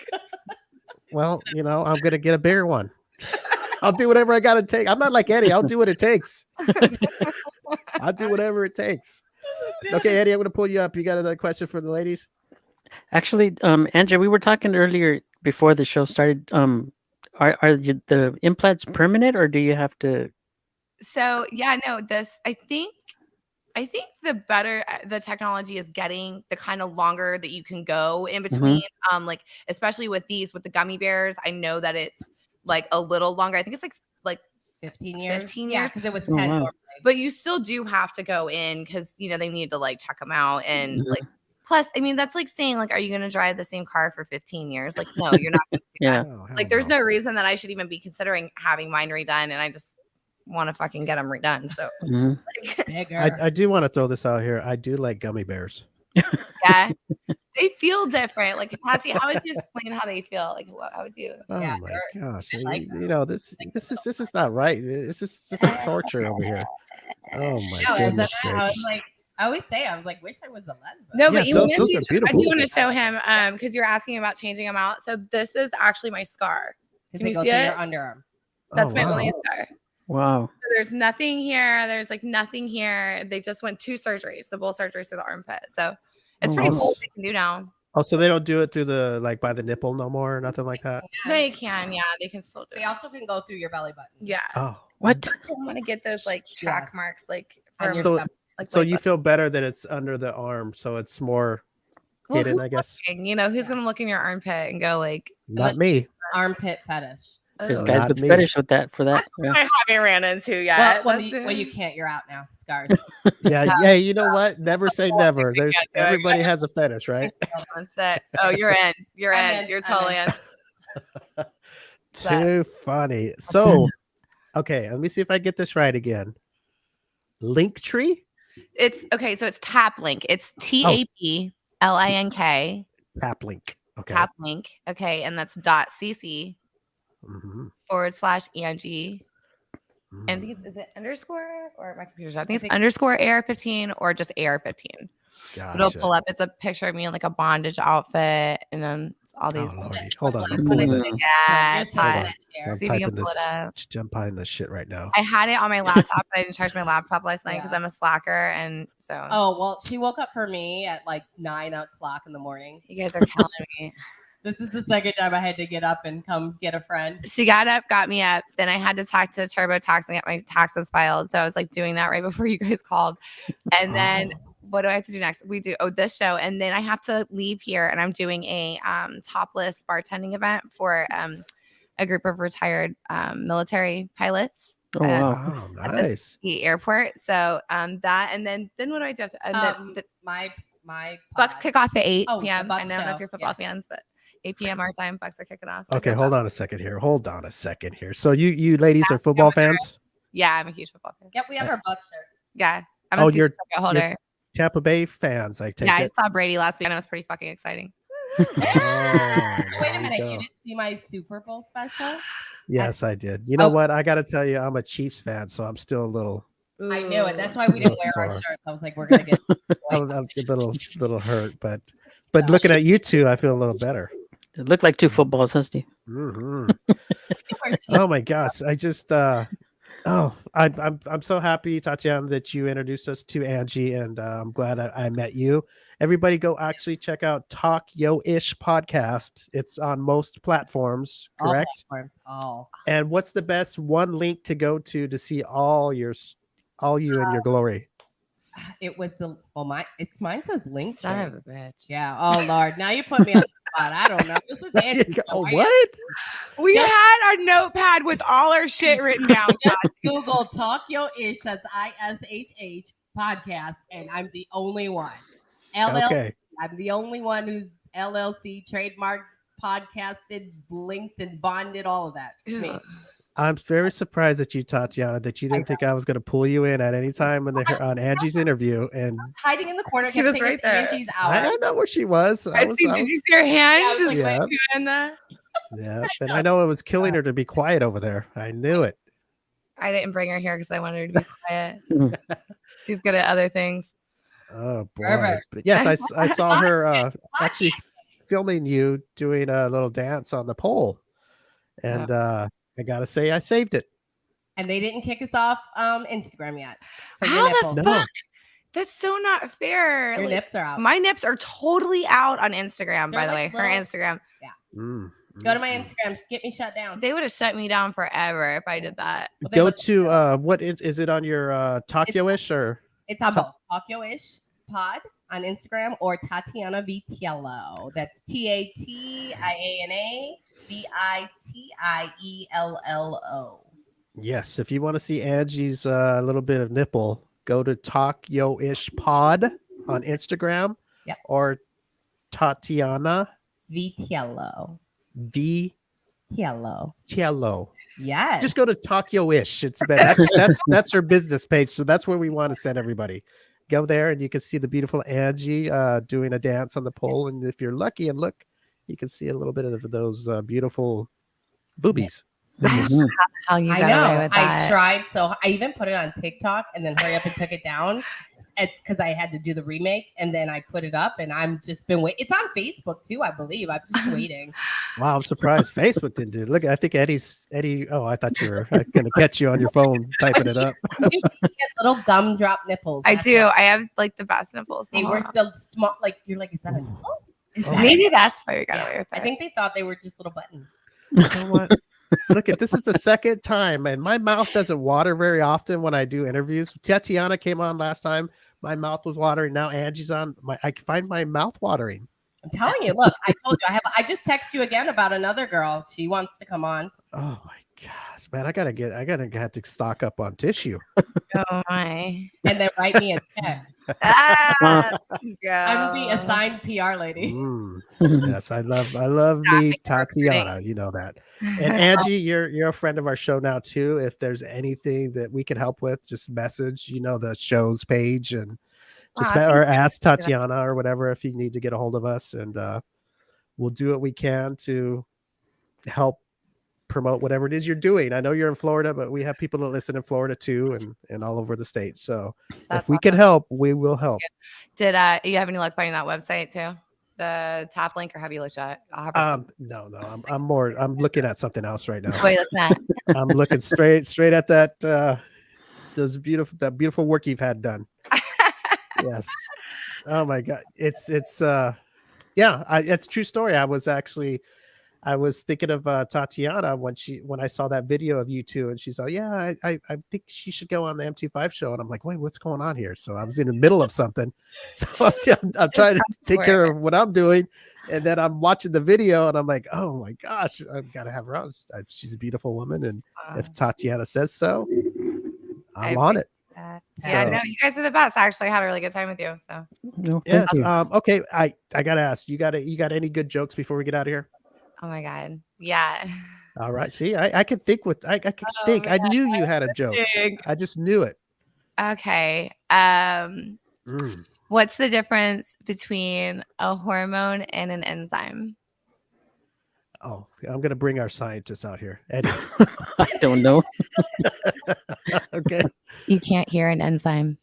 Well, I'm gonna get a bigger one. I'll do whatever I gotta take. I'm not like Eddie. I'll do what it takes. I'll do whatever it takes. Okay, Eddie, I'm gonna pull you up. You got another question for the ladies? Actually, Angie, we were talking earlier before the show started. Are the implants permanent, or do you have to? So yeah, no, I think the better the technology is getting, the kind of longer that you can go in between. Like especially with the gummy bears, I know that it's like a little longer. I think it's like 15 years. 15 Yeah, years. because it was Oh, 10. wow. normally. But you still do have to go in because they need to like check them out and Mhm. like. Plus, I mean, that's like saying like, are you going to drive the same car for 15 years? Like, no, you're not going to do Yeah. that. Oh, hell Like, there's no. no reason that I should even be considering having mine redone, and I just want to fucking get them redone. So, Mhm. like, Bigger. I do want to throw this out here. I do like gummy bears. yeah, they feel different. Like, Patsy, how would you explain how they feel? Like, how would you? Oh Yeah, my they're- gosh! I like This is not right. This is torture over here. Oh my No, goodness I gracious! was like, I always say, I was like, wish I was a lesbian. No, Yeah, but you those mentioned, are I beautiful. do want to show him because you're asking about changing them out. So this is actually my scar. Did Can they you go see through it? your underarm? That's Oh, my wow. only scar. Wow. So there's nothing here. There's like nothing here. They just went 2 surgeries, so both surgeries to the armpit. So it's Oh, pretty wow. cool what they can do now. Oh, so they don't do it through the by the nipple no more, or nothing like that. They can, yeah, they can still do They it. also can go through your belly button. Yeah. Oh, What? I want to get those like track marks, like On from, your So- stomach. like so white you buttons. feel better that it's under the arm, so it's more Well, hidden, who's I guess. looking? Who's gonna look in your armpit and go like, Not me. Armpit fetish. There's oh. guys Not with me. fetish with that for that. I Yeah. haven't ran into Well, yet. well, That's you it. can't. You're out now. Scars. Yeah, yeah. You know what? Never say never. There's Yeah, yeah, everybody has a fetish, right? That's it. Oh, you're in. You're I'm in. in. You're I'm totally in. Too funny. So, okay, let me see if I get this right again. Linktree? It's okay. So it's Tap Link. It's TAPLINK. Tap link. Okay. Tap Link. Okay, and that's .cc Mhm, /Angie. And I mhm. think is it underscore or my computer's out? I think it's think- underscore AR15 or just AR15. It'll Gotcha. pull up. It's a picture of me in like a bondage outfit, and then it's all these. Oh, Lordy. Hold on. I'm Put pulling it it. in. Yeah, You're it's sitting hot. in that chair. I'm See if you can typing pull this. it up. I'm typing this shit right now. I had it on my laptop, but I didn't charge my laptop last night because Yeah. I'm a slacker, and so Oh, well, she woke up for me at like 9 o'clock in the morning. you guys are killing me. This is the second time I had to get up and come get a friend. She got up, got me up. Then I had to talk to TurboTax and get my taxes filed. So I was like doing that right before you guys called. And then what do I have to do next? We do this show, and then I have to leave here, and I'm doing a topless bartending event for a group of retired military pilots. Oh wow. Oh, At the nice. airport. So that, and then what do I do? Have to, and then the My Bucks pod- kick off at 8 Oh, the p.m. I Bucks don't know show. if you're football fans, but 8 p.m. our time, Bucks are kicking off. So Okay, go hold Bucks. on a second here. Hold on a second here. So you ladies are football fans? Yeah, I'm a huge football fan. Yep, we have our Bucks shirt. Yeah, I'm Oh, a you're- season ticket holder. Tampa Bay fans, I take Yeah, I it. saw Brady last week, and it was pretty fucking exciting. Oh, Wait a there we minute, go. you didn't see my Super Bowl special? Yes, I did. You know Oh. what? I got to tell you, I'm a Chiefs fan, so I'm still a little, I knew it. That's why we Little didn't wear our sore. shirts. I was like, we're gonna get. I'm a little hurt, but looking at you two, I feel a little better. It looked like two footballs, huh, Steve? Hmm Oh my gosh, I just I'm so happy, Tatiana, that you introduced us to Angie, and I'm glad I met you. Everybody, go actually check out Talk Yo Ish podcast. It's on most platforms, correct? Oh, And what's the best one link to go to see all you in your glory? it was the mine says link. Son of a bitch. Yeah. Oh Lord, now you put me on the spot. I don't know. This is Angie. Oh, what? We Just- had our notepad with all our shit written down. Just Google Talk Yo Ish. That's ISHH podcast, and I'm the only one. LLC. Okay. I'm the only one who's LLC trademarked, podcasted, blinked, and bonded. All of that. It's me. I'm very surprised at you, Tatiana, that you didn't think I was going to pull you in at any time on Angie's interview. And Hiding in the corner. She kept was saying right it's there. Angie's hour. I know where she was. Did you see her hand? Yeah, I was just like, like doing that. Yeah, and I know it was killing her to be quiet over there. I knew it. I didn't bring her here because I wanted her to be quiet. She's good at other things. Oh boy! Perfect. But yes, I saw her actually filming you doing a little dance on the pole, and I gotta say I saved it. And they didn't kick us off Instagram yet. For How your the nipples. No. fuck? That's so not fair. Your Like, nips are out. my nips are totally out on Instagram, by They're the way. like Her little- Instagram. Go to my Instagram. Get me shut down. They would have shut me down forever if I did that. Well, they Go look to good. what is it on your Tokyo-ish or It's on both Tokyo-ish pod on Instagram or Tatiana Vitiello. That's TATIANA VITIELLO. yes? If you want to see Angie's little bit of nipple, go to Tokyo-ish pod on Instagram. Yep. Or Tatiana Vitiello. Vitiello. Tiello. Yes. Just go to Tokyo-ish. It's better. That's her business page. So that's where we want to send everybody. Go there and you can see the beautiful Angie doing a dance on the pole. And if you're lucky and look, you can see a little bit of those beautiful boobies. Mhm. How you I got know. away with that? I tried. So I even put it on TikTok and then hurry up and took it down because I had to do the remake. And then I put it up and I'm just been waiting. It's on Facebook too, I believe. I'm just waiting. Wow, I'm surprised Facebook didn't do it. Look, I think Eddie. Oh, I thought you were going to catch you on your phone typing it up. You should get little gumdrop nipples. I That's do. what- I have like the best nipples. They were the small, like, you're like, is that a nipple? Is Oh. that Maybe it? that's why we got Yeah. away with it. I think they thought they were just little buttons. You know what? Look at this is the second time, and my mouth doesn't water very often when I do interviews. Tatiana came on last time. My mouth was watering. Now Angie's on. I find my mouth watering. I'm telling you, look, I told you, I just text you again about another girl. She wants to come on. Oh my gosh, man! I gotta have to stock up on tissue. Oh my. And then write me a check. Ah, I'm the go. assigned PR lady. Mm. Yes, I love me Tatiana. You know that. And Angie, you're a friend of our show now too. If there's anything that we can help with, just message, the show's page and just Wow, or ask Tatiana or whatever if you need to get a hold of us, and we'll do what we can to help promote whatever it is you're doing. I know you're in Florida, but we have people that listen in Florida too, and all over the state. So That's if we can awesome. help, we will help. Did you have any luck finding that website too? The top link, or have you looked at it? I'll have her No, I'm looking at something else right now. what are you looking at? I'm looking straight at that beautiful work you've had done. Yes. Oh my God. It's it's a true story. I was thinking of Tatiana when I saw that video of you two, and she's like, yeah, I think she should go on the M25 show. And I'm like, wait, what's going on here? So I was in the middle of something. So I'm trying to take care of what I'm doing. And then I'm watching the video and I'm like, oh my gosh, I've got to have her on. She's a beautiful woman. And if Tatiana says so, I'm on it. Yeah, So- no, you guys are the best. I actually had a really good time with you. So No, thank Yes. you. Okay. I gotta ask, you got any good jokes before we get out of here? oh my God. Yeah. All right. See, I could think I could think. I knew you had a joke. I just knew it. Okay. Mm. What's the difference between a hormone and an enzyme? Oh, I'm gonna bring our scientists out here. Eddie. I don't know. Okay. You can't hear an enzyme.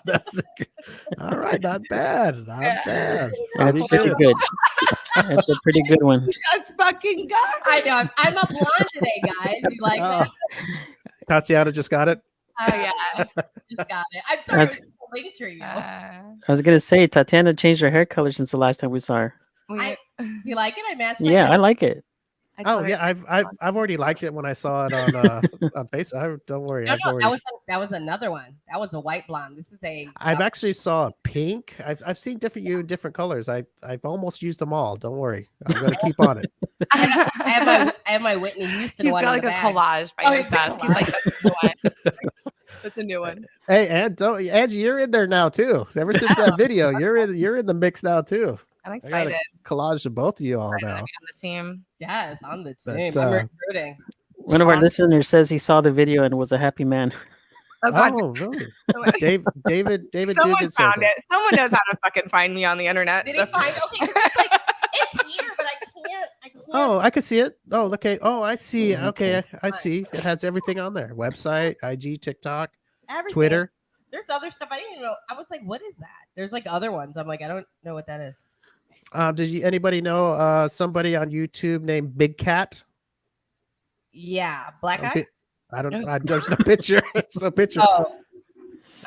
That's all right. Not bad. Not bad. That's pretty good. That's a pretty good one. That's fucking good. I know. I'm a blonde today, guys. You like Oh. that? Tatiana just got it. Oh yeah. Just got it. I'm sorry. That's- It's a link tree. Uh, I was gonna say Tatiana changed her hair color since the last time we saw her. we- You like it? I matched my Yeah, I hair. like it. I Oh told her- yeah, I've already liked it when I saw it on Facebook. Don't worry. No, I've no, already. that was another one. That was a white blonde. This is a. I've actually saw a pink. I've seen different colors. I've almost used them all. Don't worry. I'm gonna keep on it. I have my Whitney Houston He's one. got in like a the bag. collage by Oh, his it's a desk. He's like, that's a new one. That's a new one. Hey, Angie, you're in there now too. Ever since that video, you're in the mix now too. I'm I got excited. a collage of both of you all I'm gonna now. be on the team. Yes, on the But, team. I'm recruiting. One of our listeners says he saw the video and was a happy man. Oh God, Oh, really? someone David someone Dugan says found it. Someone knows how to fucking find me on the internet. Did he find? Okay, it's like it's here, but I can't. Oh, I can see it. Oh, okay. Oh, I see. Okay, Okay. I see. It has everything on there: website, IG, TikTok, Everything. Twitter. There's other stuff I didn't even know. I was like, what is that? There's like other ones. I'm like, I don't know what that is. Anybody know somebody on YouTube named Big Cat? Yeah, black A eye. bit- I don't. There's no picture. There's no picture. Oh,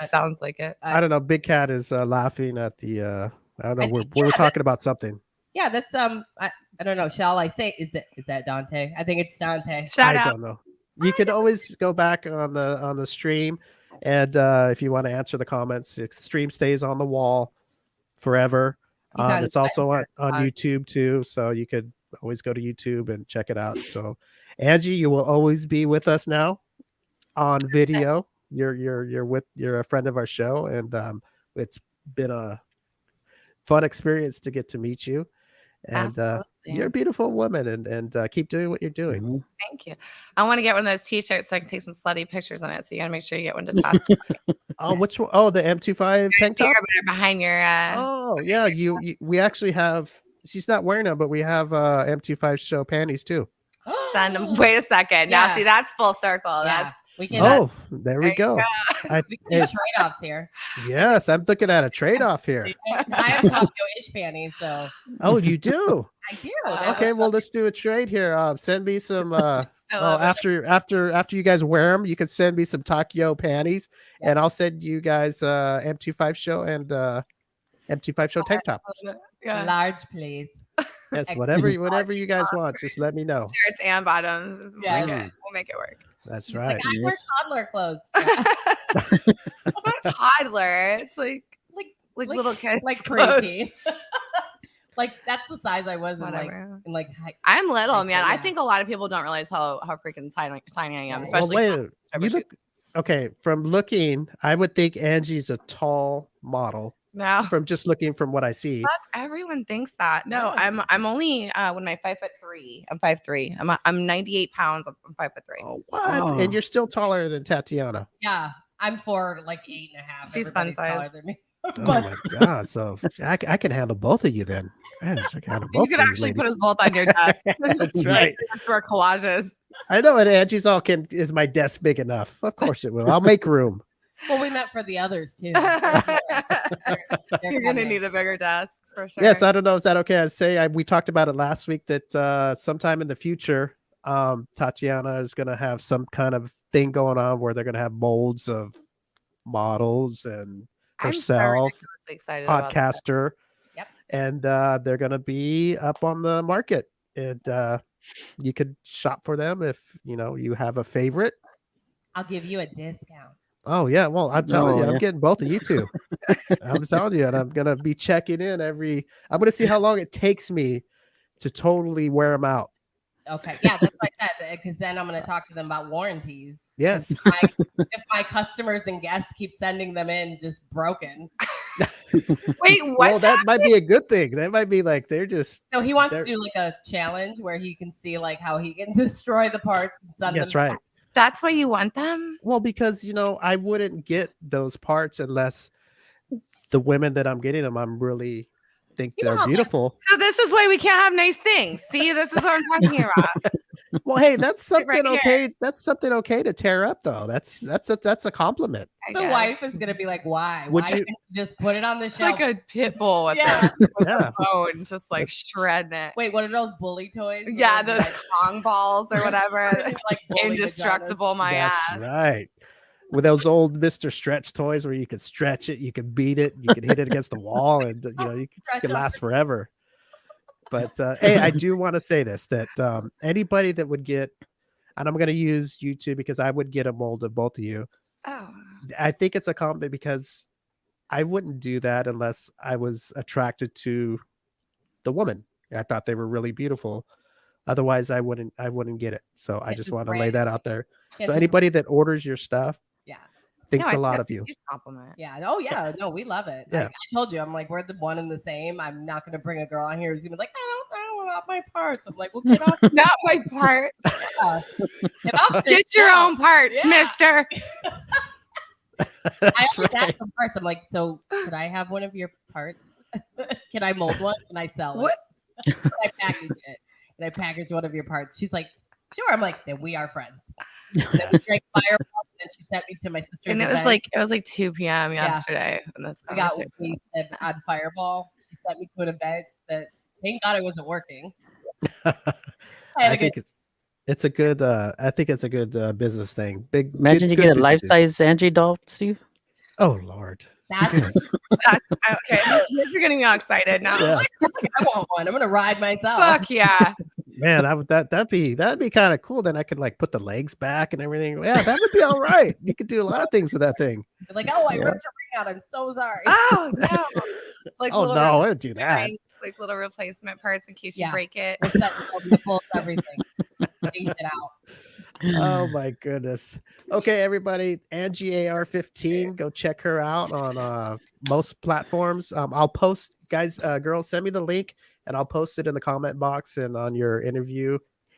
Sounds like it. I don't know. Big Cat is laughing at the. I don't know. I We think, were yeah, talking about something. yeah, that's I don't know. Shall I say? Is that Dante? I think it's Dante. Shout I out. don't know. You could always go back on the stream, and if you want to answer the comments, the stream stays on the wall forever. He found It's his also on Uh, YouTube too, so you could always go to YouTube and check it out. So, Angie, you will always be with us now on video. You're a friend of our show, and it's been a fun experience to get to meet you. And Absolutely. you're a beautiful woman, and keep doing what you're doing. Mhm. Thank you. I want to get one of those T-shirts so I can take some slutty pictures on it. So you gotta make sure you get one to toss. Oh, which one? Oh, the M25 tank top. Behind your. Oh, yeah. We actually have. She's not wearing them, but we have M25 show panties too. Send them. Wait a second. Now, Yeah. see, that's full circle. Yeah, That's we can. Oh, there we There you go. We can do trade-offs here. Yes, I'm looking at a trade-off here. I have Tokyo-ish panties, so Oh, you do? I do. Okay, well, let's do a trade here. Send me some. I love it. After you guys wear them, you can send me some Takio panties, and I'll send you guys M25 show and M25 show tank top. Yeah. large, please. Yes, whatever you guys want, just let me know. Shirts and bottoms. Yeah. We'll make it work. That's Like, right. I wear Yes. toddler clothes. What about toddler? It's like little kids. like clothes. preteen. Like that's the size I was Whatever. in like high. I'm little, man. I Yeah. think a lot of people don't realize how freaking tiny I am, Well, especially. Well, wait, you look okay. From looking, I would think Angie's a tall model. No, From just looking from what I see. not everyone thinks that. No, I'm only when I'm 5'3". I'm 5'3". I'm 98 pounds. I'm 5'3". Oh, what? Oh. And you're still taller than Tatiana. Yeah, I'm for like 8.5. She's fun Everybody's size. taller than me. Oh But my god! So I can handle both of you then. Yes, I can handle both. You could of these actually put ladies. us both on your desk. That's right. For collages. I know, and Angie's all can. Is my desk big enough? Of course it will. I'll make room. well, we met for the others too. You're gonna need a bigger desk for sure. Yes, I don't know. Is that okay? I say we talked about it last week that sometime in the future, Tatiana is going to have some kind of thing going on where they're going to have molds of models and I'm herself, excited about that. podcaster. Yep. And they're going to be up on the market, and you could shop for them if you have a favorite. I'll give you a discount. Oh yeah, well I'm telling you, I'm yeah. getting both of you two. I'm telling you, and I'm gonna be checking in every. I'm gonna see how long it takes me to totally wear them out. Okay, yeah, that's what I said. Because then I'm going to talk to them about warranties. Yes. If my customers and guests keep sending them in just broken. Wait, what? Well, that might be a good thing. That might be like they're just. No, he wants They're- to do like a challenge where he can see like how he can destroy the parts. And send That's them right. That's why you want them? Well, because I wouldn't get those parts unless the women that I'm getting them, I'm really think You they're know how beautiful. So this is why we can't have nice things. See, this is what I'm talking about. Well, hey, that's something Right here. okay. That's something okay to tear up, though. That's a compliment. I The guess. wife is gonna be like, "Why? Would Why you- can't you just put it on the It's shelf?" like a pit bull with, Yeah. Yeah. a bone, just like shredding it. Wait, what are those bully toys? Yeah, Where those it's Kong balls or whatever. like, like bully Indestructible, my That's ass. right. With those old Mr. Stretch toys where you could stretch it, you could beat it, you could hit it against the wall, and you Stretch could on last forever. But hey, I do want to say this that anybody that would get, and I'm going to use YouTube because I would get a mold of both of you. Oh, I think it's a compliment because I wouldn't do that unless I was attracted to the woman. I thought they were really beautiful. Otherwise, I wouldn't get it. So I Get just the want to lay brand. that out there. Get So to- anybody that orders your stuff, Yeah. thinks I a lot think of that's a you. huge compliment. Yeah. Oh yeah. No, we love it. Yeah. I told you, I'm like, we're the one and the same. I'm not gonna bring a girl on here who's gonna be like, I don't know about my parts. I'm like, well, get off. Not my part. Get off. this Get your show. own parts, Yeah. mister. I That's always ask right. some parts. I'm like, so could I have one of your parts? Can I mold one? Can I sell it? What? Can I package it? Can I package one of your parts? She's like, sure. I'm like, then we are friends. And then we drank Fireball, and then she sent me to my sister's. And it was like 2 p.m. Yeah. yesterday. And that's we got wasted on Fireball. She sent me to an event that thank God it wasn't working. I think it's a good. I think it's a good business thing. Big. Imagine you good get a busy life dude. size Angie doll, Steve. Oh Lord. That's Okay, you're getting me all excited now. Yeah. I want one. I'm gonna ride myself. Fuck yeah. Man, that'd be kind of cool. Then I could like put the legs back and everything. Yeah, that would be all right. You could do a lot of things with that thing. They're like, oh, I Yeah. ripped your ring out. I'm so sorry. Oh no. Like Oh little no, I re- don't do that. right, like little replacement parts in case you Yeah. break it. We're setting up nipples, everything. Change it out. Oh my goodness. Okay, everybody. Angie AR15. Go check her out on most platforms. I'll post, guys, girls, send me the link and I'll post it in the comment box and on your interview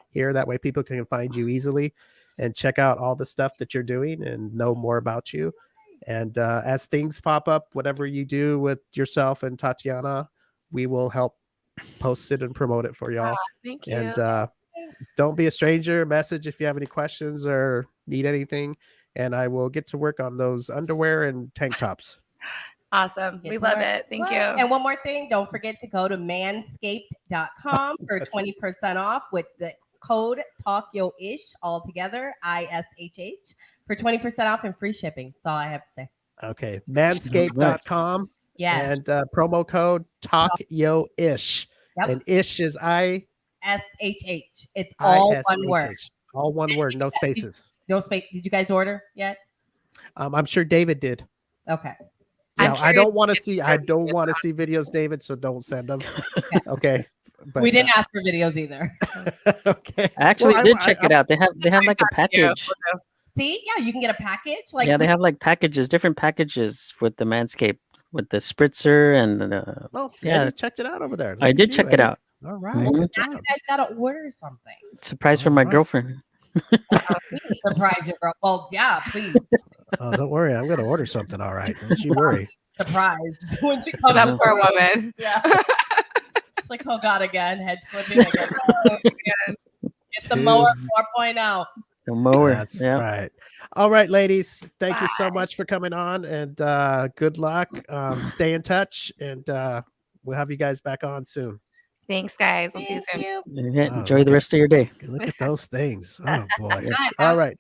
here. That way people can find you easily and check out all the stuff that you're doing and know more about you. And as things pop up, whatever you do with yourself and Tatiana, we will help post it and promote it for y'all. Thank you. And don't be a stranger. Message if you have any questions or need anything, and I will get to work on those underwear and tank tops. Awesome. Get We to love work. it. Thank you. And one more thing, don't forget to go to manscaped.com for 20% off with the code TalkYoish all together, ISHH, for 20% off and free shipping. That's all I have to say. Okay, manscaped.com Yeah. and promo code TalkYoish. Yep. And ish is SHH. It's all one word. ISHH. All one word, no spaces. No space. Did you guys order yet? I'm sure David did. Okay. I'm Now, sure I you don't want to did. see. I don't want to see videos, David. So don't send them. Okay. But, We didn't ask for videos either. Okay. I actually Well, did check it out. They have like a Thank you. package. See? Yeah, you can get a package. Like Yeah, they have like packages, different packages with the Manscaped, with the spritzer and Well, see, yeah. Eddie checked it out over there. Look I at did you, check it Eddie. out. All right. Mhm. Good now job. you guys gotta order something. Surprise for my Alright. girlfriend. Please surprise your girl. Well, yeah, please Oh, don't worry. I'm going to order something. All right. Don't you worry. surprise when she Put comes up up. for a woman. Yeah. It's like, oh God, again, head flipping again. It's the mower 4.0. The mower. That's Yeah. right. All right, ladies. Thank you so Bye. much for coming on and good luck. Stay in touch and we'll have you guys back on soon. Thanks, guys. We'll see you soon. you. Yeah, Wow, enjoy look the at- rest of your day. Look at those things. Oh, boy. Yes. All right.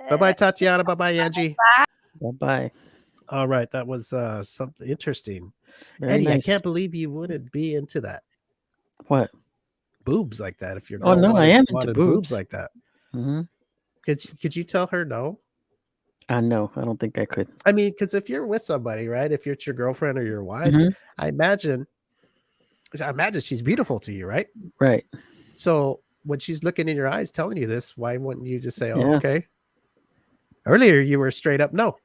Bye-bye, Tatiana. Bye-bye, Angie. Bye bye. All right. That was something interesting. Very Eddie, nice. I can't believe you wouldn't be into that. What? Boobs like that. If you're Oh, no, I am into boobs. like that. Hmm. Could you tell her no? No, I don't think I could. I mean, because if you're with somebody, right? If it's your girlfriend or your wife, Mhm. I imagine she's beautiful to you, right? Right. So when she's looking in your eyes, telling you this, why wouldn't you just say, "Oh, Yeah. okay"? Earlier, you were straight up no.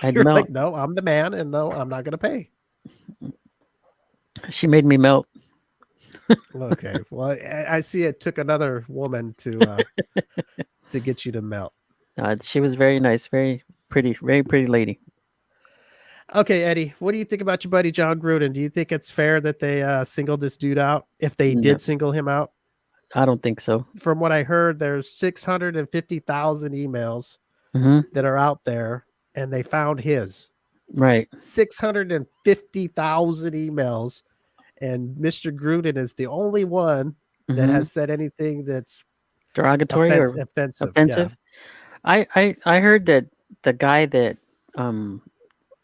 I'd You're melt. like, "No, I'm the man, and no, I'm not going to pay." She made me melt. Okay, well, I see it took another woman to get you to melt. She was very nice, very pretty lady. Okay, Eddie, what do you think about your buddy John Gruden? Do you think it's fair that they singled this dude out? If they No. did single him out, I don't think so. from what I heard, there's 650,000 emails Hmm. that are out there, and they found his Right. 650,000 emails, and Mr. Gruden is the only one that Mhm. has said anything that's Derogatory or offensive. offensive. I heard that the guy that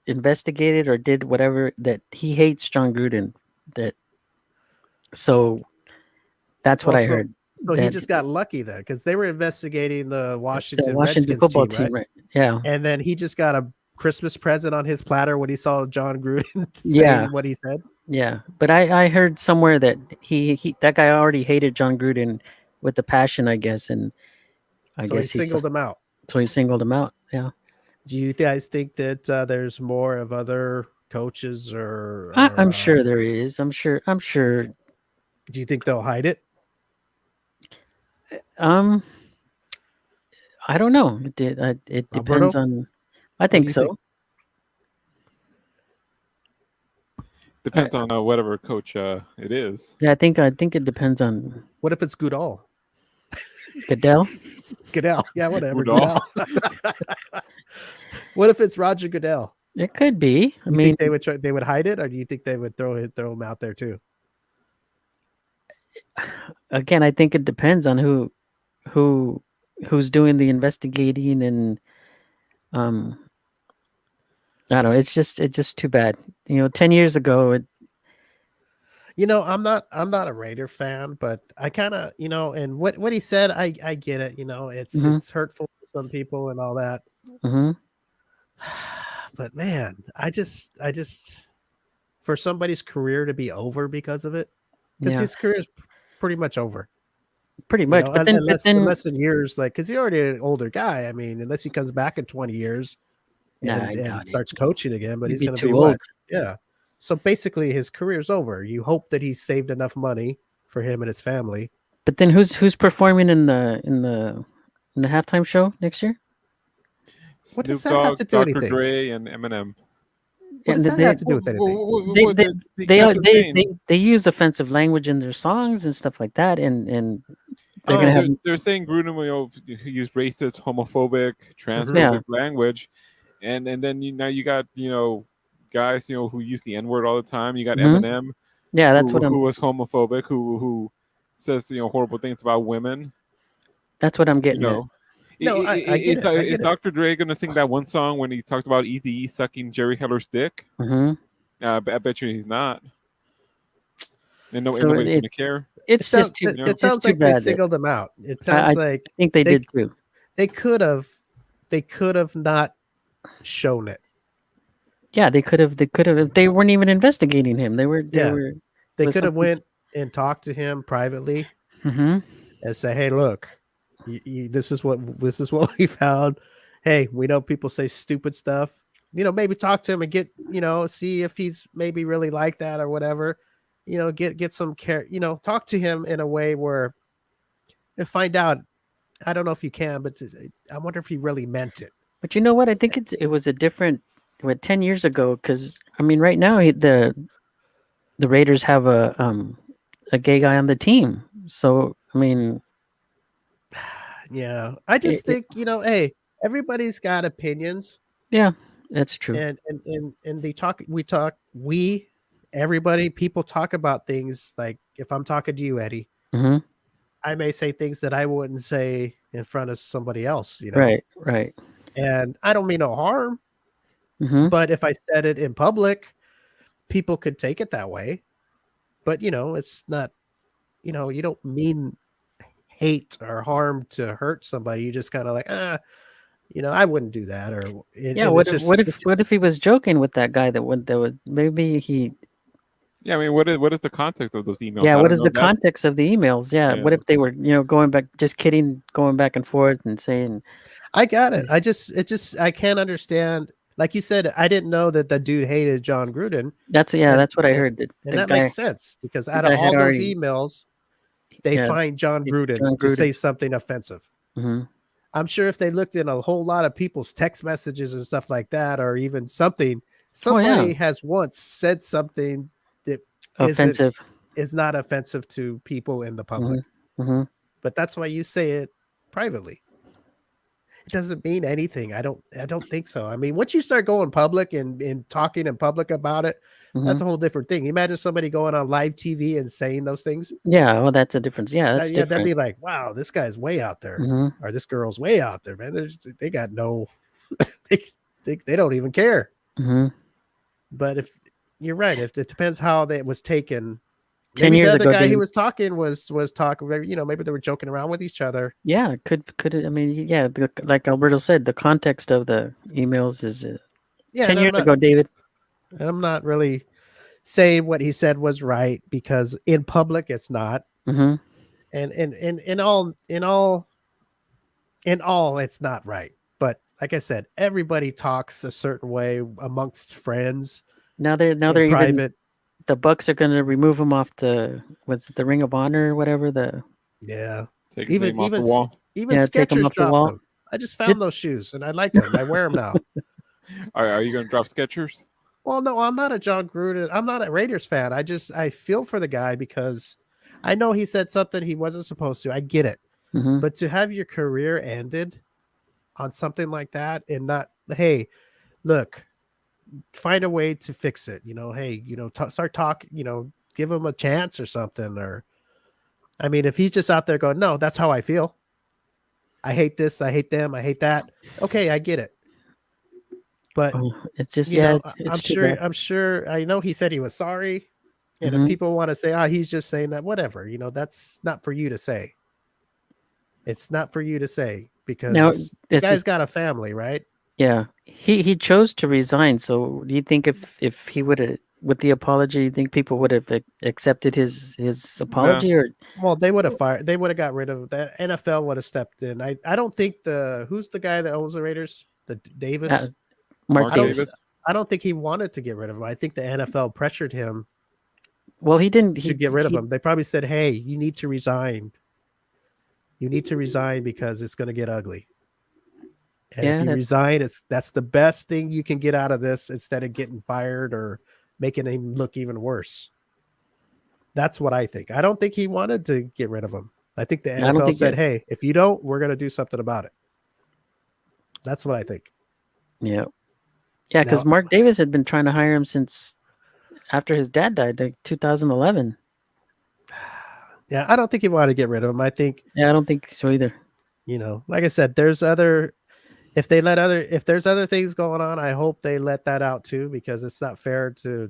investigated or did whatever, that he hates John Gruden. So that's what Oh, I so- heard. So he that- just got lucky then, because they were investigating the Washington, the Washington Redskins football team, right? right? Yeah. And then he just got a Christmas present on his platter when he saw John Gruden saying Yeah. what he said. Yeah, but I heard somewhere that he that guy already hated John Gruden with the passion, I guess, and I So he guess singled him out. so he singled him out. Yeah, Do you guys think that there's more of other coaches I'm sure there is. I'm sure. do you think they'll hide it? Um, I don't know. It depends Alberto, on. I what do think you so. think? Depends on whatever coach it is. Yeah, I think it depends on What if it's Goodall? Goodell. Goodell, yeah, whatever. Goodall. Goodell. What if it's Roger Goodell? It could be. I You mean, think they would hide it, or do you think they would throw him out there too? again, I think it depends on who who's doing the investigating, and um, I don't know. It's just too bad. 10 years ago, I'm not a Raider fan, but I kind of, and what he said, I get it. Mhm. It's hurtful to some people and all that. hmm But man, I just for somebody's career to be over because of it, because yeah, his career is pretty much over. pretty much. Unless in years, like, because he's already an older guy. I mean, unless he comes back in 20 years nah, I and doubt it. starts coaching again, but He'd he's be going to be too old. what? Yeah. So basically, his career's over. You hope that he's saved enough money for him and his family. But then who's performing in the halftime show next year? What does Snoop that have Dogg, to do Dr. anything? Dre, and Eminem. What does And that have to do with anything? That's what I'm saying. they use offensive language in their songs and stuff like that, and they're gonna have They're saying Grudem, who used racist, homophobic, transphobic Yeah. language, and then now you got guys who use the N word all the time. You got Mhm. Eminem, yeah. That's what who I'm was homophobic, who says horrible things about women. that's what I'm You getting at. know, No, I get it. I get is it. Dr. Dre gonna sing that one song when he talked about Eazy-E sucking Jerry Heller's dick? hmm I bet you he's not, and So nobody's it, gonna care. it's just too It it's just sounds too like they bad. singled him out. It I sounds like think they they did too. they could have not shown it. Yeah, they could have. If they weren't even investigating him. They were. Yeah. They was could have something- went and talked to him privately Mhm. and say, "Hey, look, this is what we found. Hey, we know people say stupid stuff. Maybe talk to him and get see if he's maybe really like that or whatever. Get some care. Talk to him in a way where and find out. I don't know if you can, but I wonder if he really meant it. But you know what? I think it was a different. 10 years ago? Because I mean, right now the Raiders have a gay guy on the team. So I mean, Yeah, I just think hey, everybody's got opinions, yeah, that's true. and everybody, people talk about things. Like if I'm talking to you, Eddie, hmm I may say things that I wouldn't say in front of somebody else, Right. and I don't mean no harm, hmm but if I said it in public, people could take it that way. But it's not, you don't mean hate or harm to hurt somebody. You just kind of like, I wouldn't do that. Or Yeah. What if he was joking with that guy that was maybe he. Yeah, I mean, what is the context of those emails? Yeah. I What don't is know the that. context of the emails? Yeah. Yeah. What if they were going back, just kidding, going back and forth and saying. I got it. I can't understand. Like you said, I didn't know that the dude hated John Gruden. That's what I heard. And The that guy, makes sense because the out of guy had all those already. emails, they Yeah. find John Gruden John to say Gruden. something offensive. hmm I'm sure if they looked in a whole lot of people's text messages and stuff like that, or even Oh, somebody yeah. has once said something that Offensive. is not offensive to people in the public. hmm But that's why you say it privately. It doesn't mean anything. I don't think so. I mean, once you start going public and talking in public about it, that's a whole different thing. Imagine somebody going on live TV and saying those things. Yeah. Well, that's a difference. Yeah. That's Yeah, that'd different. be like, wow, this guy's way out there, hmm or this girl's way out there, man. They got no, they don't even care. hmm But if you're right, if it depends how that was taken. 10 Maybe years the other ago, guy he David. was talking was talking. Maybe they were joking around with each other. Yeah, could it, I mean, yeah, like Alberto said, the context of the emails is Yeah, 10 and years ago, David. I'm not really saying what he said was right because in public it's not, hmm and in all it's not right. But like I said, everybody talks a certain way amongst friends Now they're in even private. the Bucks are going to remove him off the Ring of Honor or whatever Yeah. Take his name off the Even wall. take him Skechers off the dropped wall. them. I just Did- found those shoes and I like them. I wear them now. Are you going to drop Skechers? Well, no, I'm not a John Gruden. I'm not a Raiders fan. I feel for the guy because I know he said something he wasn't supposed to. I get it. Mhm. But to have your career ended on something like that and not, hey, look, find a way to fix it. Hey, start talking, give him a chance or something. Or, I mean, if he's just out there going, no, that's how I feel. I hate this. I hate them. I hate that. Okay, I get it. But It's just I'm it's too bad. sure. I know he said he was sorry, and if Mhm. people want to say, he's just saying that, whatever. That's not for you to say. It's not for you to say Now, because the guy's got a family, right? yeah, he chose to resign. So do you think if he would have with the apology, you think people would have accepted his apology or Well, they would have fired. They would have got rid of that. NFL would have stepped in. I don't think who's the guy that owns the Raiders? The Davis. Mark I don't. Davis? I don't think he wanted to get rid of him. I think the NFL pressured him Well, he didn't. to get rid of him. They probably said, "Hey, you need to resign. You need to resign because it's going to get ugly." And if you resign, that's the best thing you can get out of this instead of getting fired or making him look even worse. That's what I think. I don't think he wanted to get rid of him. I think the NFL said, "Hey, if you don't, we're going to do something about it." That's what I think. Yeah. Yeah, because Mark Davis had been trying to hire him since after his dad died, like 2011. Yeah, I don't think he wanted to get rid of him. I think. Yeah, I don't think so either. Like I said, there's other. If there's other things going on, I hope they let that out too, because it's not fair to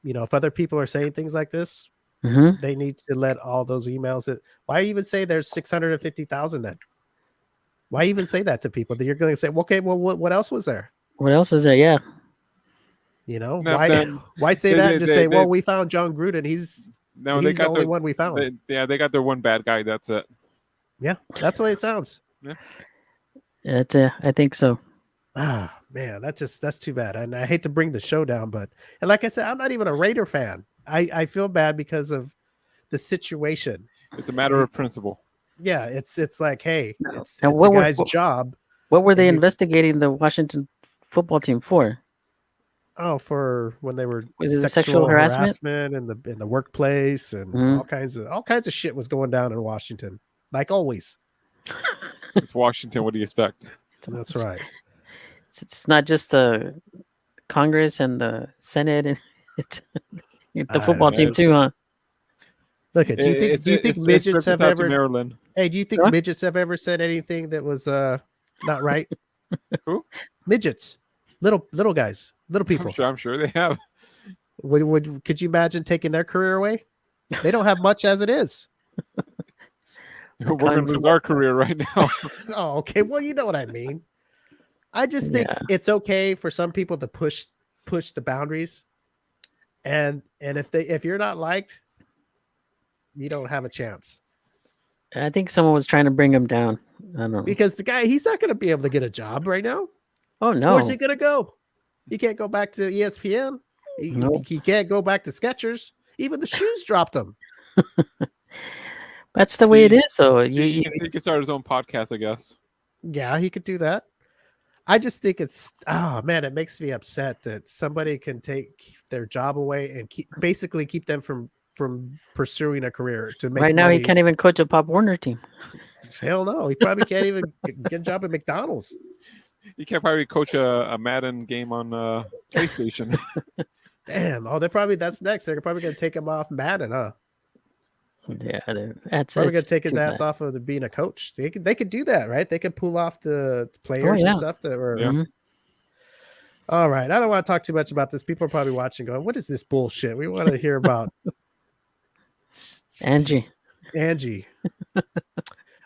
if other people are saying things like this, they need to let all those emails. Why even say there's 650,000 then? Why even say that to people? That you're going to say, okay, well, what else was there? What else is there? Yeah. Why say that and just say, well, we found John Gruden. He's the only one we found. They got their one bad guy. That's it. Yeah, that's the way it sounds. Yeah. I think so. Ah, man, that's too bad. And I hate to bring the show down, and like I said, I'm not even a Raider fan. I feel bad because of the situation. It's a matter of principle. Yeah, it's like, hey, it's a guy's job. What were they investigating the Washington football team for? Oh, for when they were sexual harassment in the workplace and all kinds of shit was going down in Washington, like always. It's Washington. What do you expect? That's right. It's not just the Congress and the Senate, and it's the football team too, huh? Look, do you think midgets have ever? Maryland. Hey, do you think midgets have ever said anything that was not right? Who? Midgets, little guys, little people. I'm sure they have. Could you imagine taking their career away? They don't have much as it is. We're going to lose our career right now. Oh, okay. Well, you know what I mean. I just think it's okay for some people to push the boundaries, and if you're not liked, you don't have a chance. I think someone was trying to bring him down. I don't know, because the guy, he's not going to be able to get a job right now. Oh no, where's he going to go? He can't go back to ESPN. He can't go back to Skechers. Even the shoes dropped him. That's the way it is. So he can start his own podcast, I guess. Yeah, he could do that. I just think it makes me upset that somebody can take their job away and basically keep them from pursuing a career to make right now money. He can't even coach a Pop Warner team. Hell no, he probably can't even get a job at McDonald's. He can't probably coach a Madden game on PlayStation. Damn. That's next. They're probably going to take him off Madden, huh? Yeah, that's probably going to take his ass off of being a coach. They could do that, right? They could pull off the players and stuff. All right. I don't want to talk too much about this. People are probably watching going, what is this bullshit? We want to hear about Angie.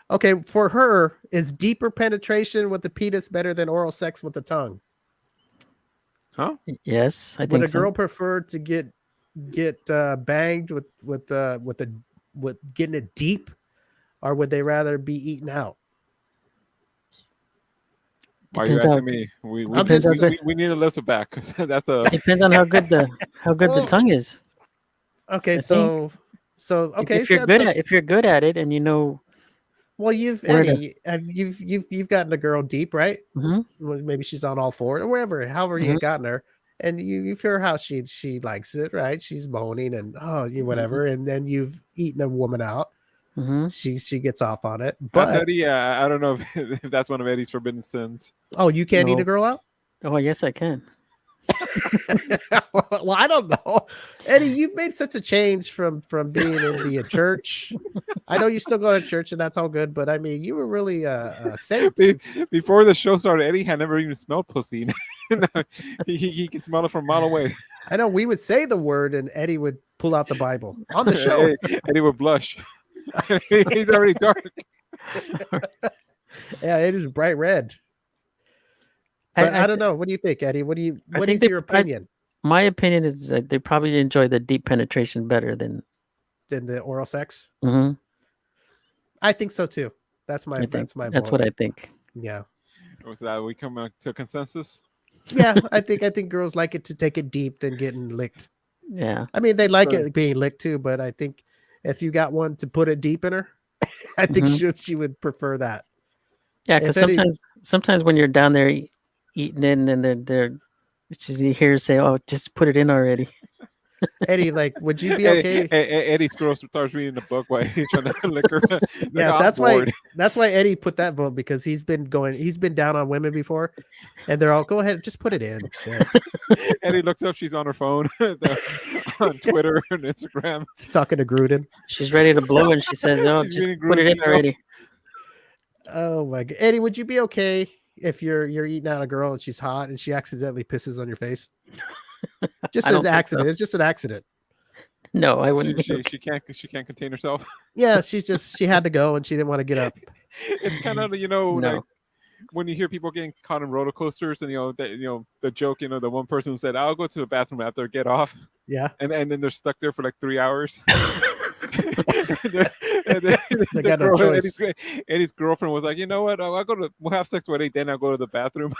Okay, for her, is deeper penetration with the penis better than oral sex with the tongue? Huh? Yes, I think would a girl prefer to get banged with getting it deep, or would they rather be eaten out? Why are you Depends how asking me? We I'm need, depends how just- good we need Alyssa back because that's a depends on how good the Well, tongue is. Okay, I think okay, if you're so good that's, at it and you know well, you've where to. Eddie, you've gotten a girl deep, right? Hmm. Well, maybe she's on all four or wherever, however you Mhm. gotten her, and you feel how she likes it, right? She's moaning and whatever, and then you've eaten a woman out. Hmm. She gets off on it, that's but Eddie. I don't know if that's one of Eddie's forbidden sins. oh, you can't eat a No. girl out. Oh, yes, I can. Well, I don't know, Eddie. You've made such a change from being in the church. I know you still go to church, and that's all good, but I mean, you were really a saint. Before the show started, Eddie had never even smelled pussy. he can smell it from a mile away. I know we would say the word, and Eddie would pull out the Bible on the show. Eddie would blush. He's already dark. Yeah, it is bright red. But I don't know. What do you think, Eddie? What think is your opinion My opinion is that they probably enjoy the deep penetration better than. than the oral sex? Mhm. I think so too. That's my I think that's my that's vote. what I think. Yeah. Was that we come to a consensus? Yeah, I think girls like it to take it deep than getting licked. Yeah. I mean, they like Sure. it being licked too, but I think if you got one to put it deep in her, I think she would prefer that. Yeah, If because any- sometimes when you're down there eating in and they're it's just you hear say, "Oh, just put it in already." Eddie, like, would you be okay? Eddie's girl starts reading the book while he's trying to lick her. Yeah, I'm that's bored. why Eddie put that vote, because he's been down on women before, and they're all, go ahead, just put it in. Shit. Eddie looks up, she's on her phone on Twitter and Instagram. She's talking to Gruden. She's ready to blow and she says, "Oh, She's just reading put it in Gruden's email. already." Oh my god, Eddie, would you be okay if you're eating out a girl and she's hot and she accidentally pisses on your face? Just I don't as think accident, so. it's just an accident. No, I wouldn't. She can't contain herself. Yeah, she had to go and she didn't want to get up. It's kind of No. like when you hear people getting caught in roller coasters, and the joke, the one person who said, "I'll go to the bathroom after, get off," Yeah, and then they're stuck there for like 3 hours. They got no choice. Eddie's girlfriend was like, "You know what? We'll have sex with Eddie, then I'll go to the bathroom."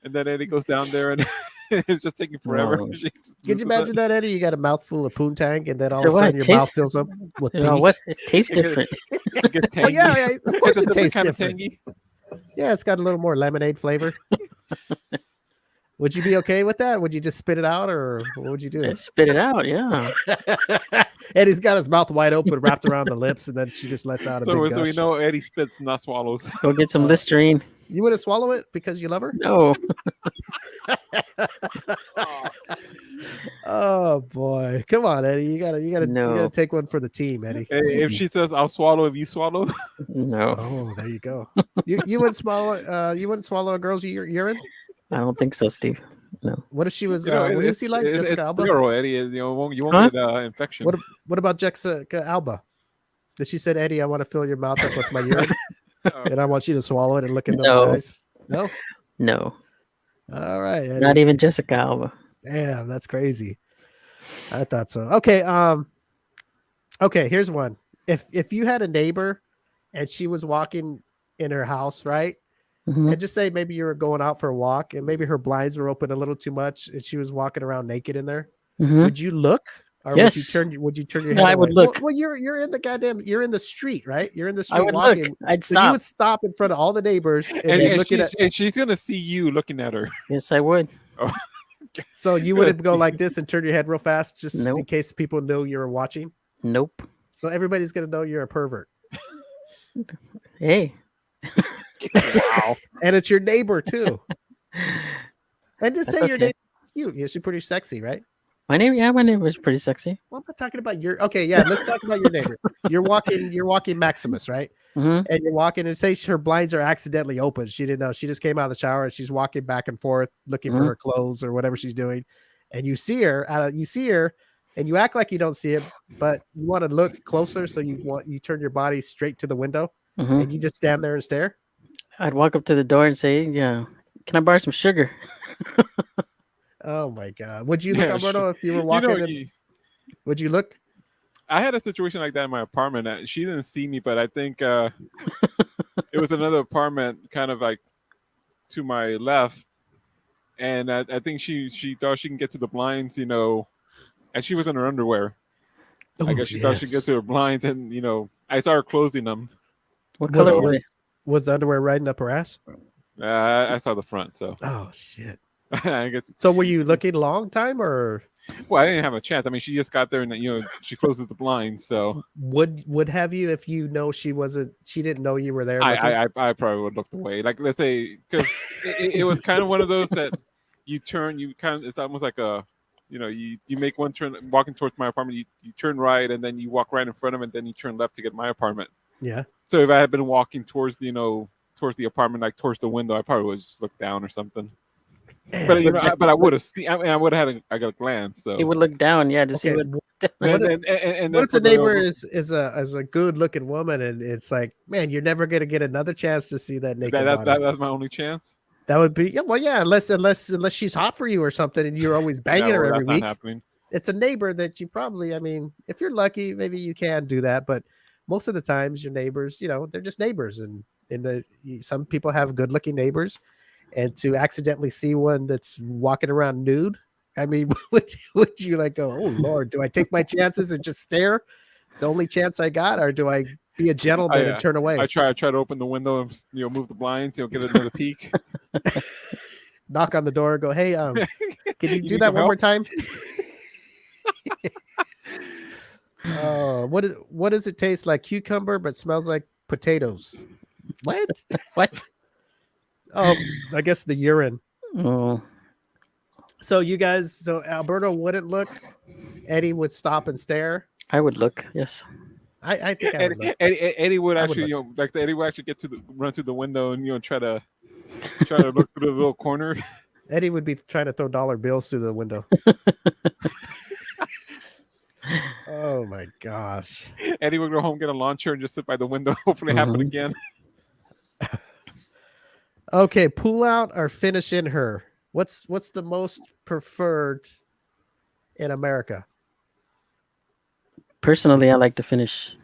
And then Eddie goes down there and it's just taking forever. No. Could you imagine that, Eddie? You got a mouthful of poontang, and then all So of a what? sudden It your mouth tastes- fills up with pee. You know what? It tastes different. Well, yeah, of course it tastes kind different. of tangy. Yeah, it's got a little more lemonade flavor. Would you be okay with that? Would you just spit it out, or what would you do? I spit it out. Yeah. Eddie's got his mouth wide open, wrapped around the lips, and then she just lets out a So big gush. we know Eddie spits, not swallows. Go get some Listerine. You wouldn't swallow it because you love her? No. Oh boy, come on, Eddie! You gotta No. take one for the team, Eddie. If she says, "I'll swallow if you swallow," No. Oh, there you go. You wouldn't swallow. You wouldn't swallow a girl's urine. I don't think so, Steve. No. What if she was? you know, What is he like? it's Jessica Alba. sterile, Eddie. You won't Huh? get infection. What about Jessica Alba? That she said, Eddie, I want to fill your mouth up with my urine, and I want you to swallow it and look into No. my eyes. No. No. All right, Eddie. Not even Jessica Alba. Damn, that's crazy. I thought so. Okay. Okay. Here's one. If you had a neighbor and she was walking in her house, right? Mhm. And just say maybe you were going out for a walk and maybe her blinds were open a little too much and she was walking around naked in there. Mhm. Would you look? Or Yes. would you turn your No, head I would away? look. Well, you're in the you're in the street, right? You're in the street I would walking. look. I'd So you stop. would stop in front of all the neighbors and, and, be and looking she's, at. and she's gonna see you looking at her. Yes, I would. So you wouldn't go like this and turn your head real fast just in Nope. case people know you were watching. Nope. So everybody's gonna know you're a pervert, Hey. Wow. and it's your neighbor too. And just say That's your okay. neighbor. You're pretty sexy, right? My name was pretty sexy. Well, I'm not talking about your. Okay, yeah, let's talk about your neighbor. You're walking Maximus, right? Mhm. And you're walking, and say her blinds are accidentally open. She didn't know. She just came out of the shower and she's walking back and forth looking for Mhm. her clothes or whatever she's doing. And you see her, and you act like you don't see it, but you want to look closer, so you turn your body straight to the window Mhm. and you just stand there and stare. I'd walk up to the door and say, "Yeah, can I borrow some sugar?" Oh my god! Would you look, Yeah, Alberto, if you were You walking? know, and- would you look? I had a situation like that in my apartment. She didn't see me, but I think it was another apartment, kind of like to my left, and I think she thought she can get to the blinds, and she was in her underwear. I Oh, guess she thought she'd get yes. to her blinds, and I saw her closing them. What color were they? Was the underwear riding up her ass? I saw the front, so Oh shit. I guess. So were you looking long time, or Well, I didn't have a chance. I mean, she just got there, and she closes the blinds, so would have you if you know she didn't know you were there? Looking? I probably would have looked away. Like, let's say, because it was kind of one of those that it's almost like you make one turn walking towards my apartment, you turn right, and then you walk right in front of it, and then you turn left to get my apartment. Yeah. So if I had been walking towards towards the apartment, like towards the window, I probably would just look down or something. But I would have seen. I mean, I would have had a glance. So He would look down, yeah, to see Okay, what. What and if the neighbor is a good looking woman, and it's like, man, you're never gonna get another chance to see that naked body. that's my only chance. That would be unless she's hot for you or something, and you're always banging her every that's week. not happening. It's a neighbor that you probably, I mean, if you're lucky, maybe you can do that, but most of the times your neighbors, they're just neighbors, and some people have good looking neighbors, and to accidentally see one that's walking around nude, I mean, would you like go, oh Lord, do I take my chances and just stare? The only chance I got, or do I be a gentleman and turn away? I try to open the window and move the blinds, get another peek. Knock on the door, go, hey, can you do need that some one more help? time? What does it taste like? Cucumber, but smells like potatoes. What? What? Oh, I guess the urine. Oh, So Alberto wouldn't look. Eddie would stop and stare. I would look. Yes. I think I would look. Eddie would I would actually, Eddie would actually run through the window and try to look through the little corner. Eddie would be trying to throw dollar bills through the window. Oh my gosh. Eddie would go home, get a lawn chair, and just sit by the window. Hopefully, happen again. Okay, pull out or finish in her. What's the most preferred in America? Personally, I like to finish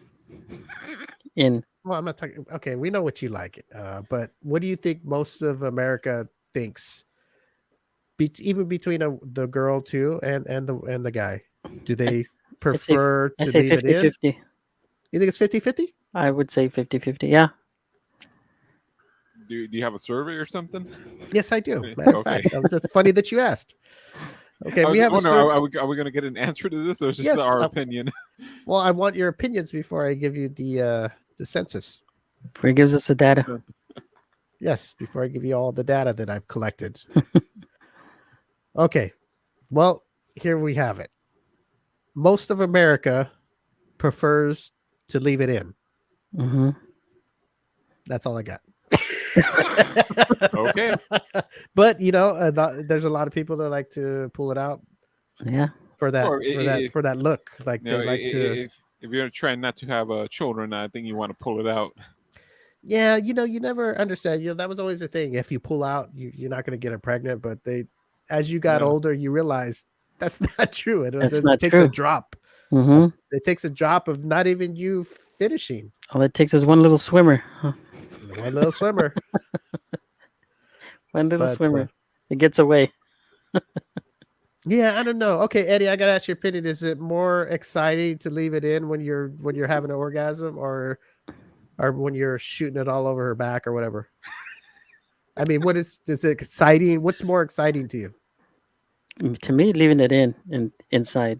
in. Well, I'm not talking. Okay, we know what you like, but what do you think most of America thinks? Even between the girl too and the guy, do they prefer I to say leave it in? 50-50. You think it's 50-50? I would say 50-50. Yeah. Do you have a survey or something? Yes, I do. Matter of fact, it's funny that you asked. Okay, we have. Are we going to get an answer to this, or is it just our opinion? Well, I want your opinions before I give you the census. Before he gives us the data. Yes, before I give you all the data that I've collected. Okay, well, here we have it. Most of America prefers to leave it in. Mm-hmm. That's all I got. Okay, but there's a lot of people that like to pull it out. Yeah, for that look, like they like to. If you're trying not to have children, I think you want to pull it out. Yeah, you never understand. That was always the thing. If you pull out, you're not going to get her pregnant. But as you got older, you realize that's not true. It takes a drop. Mm-hmm. It takes a drop of not even you finishing. All it takes is one little swimmer. Huh? One little swimmer. One little swimmer. It gets away. Yeah, I don't know. Okay, Eddie, I gotta ask your opinion. Is it more exciting to leave it in when you're having an orgasm, or when you're shooting it all over her back or whatever? I mean, is it exciting? What's more exciting to you? To me, leaving it in inside.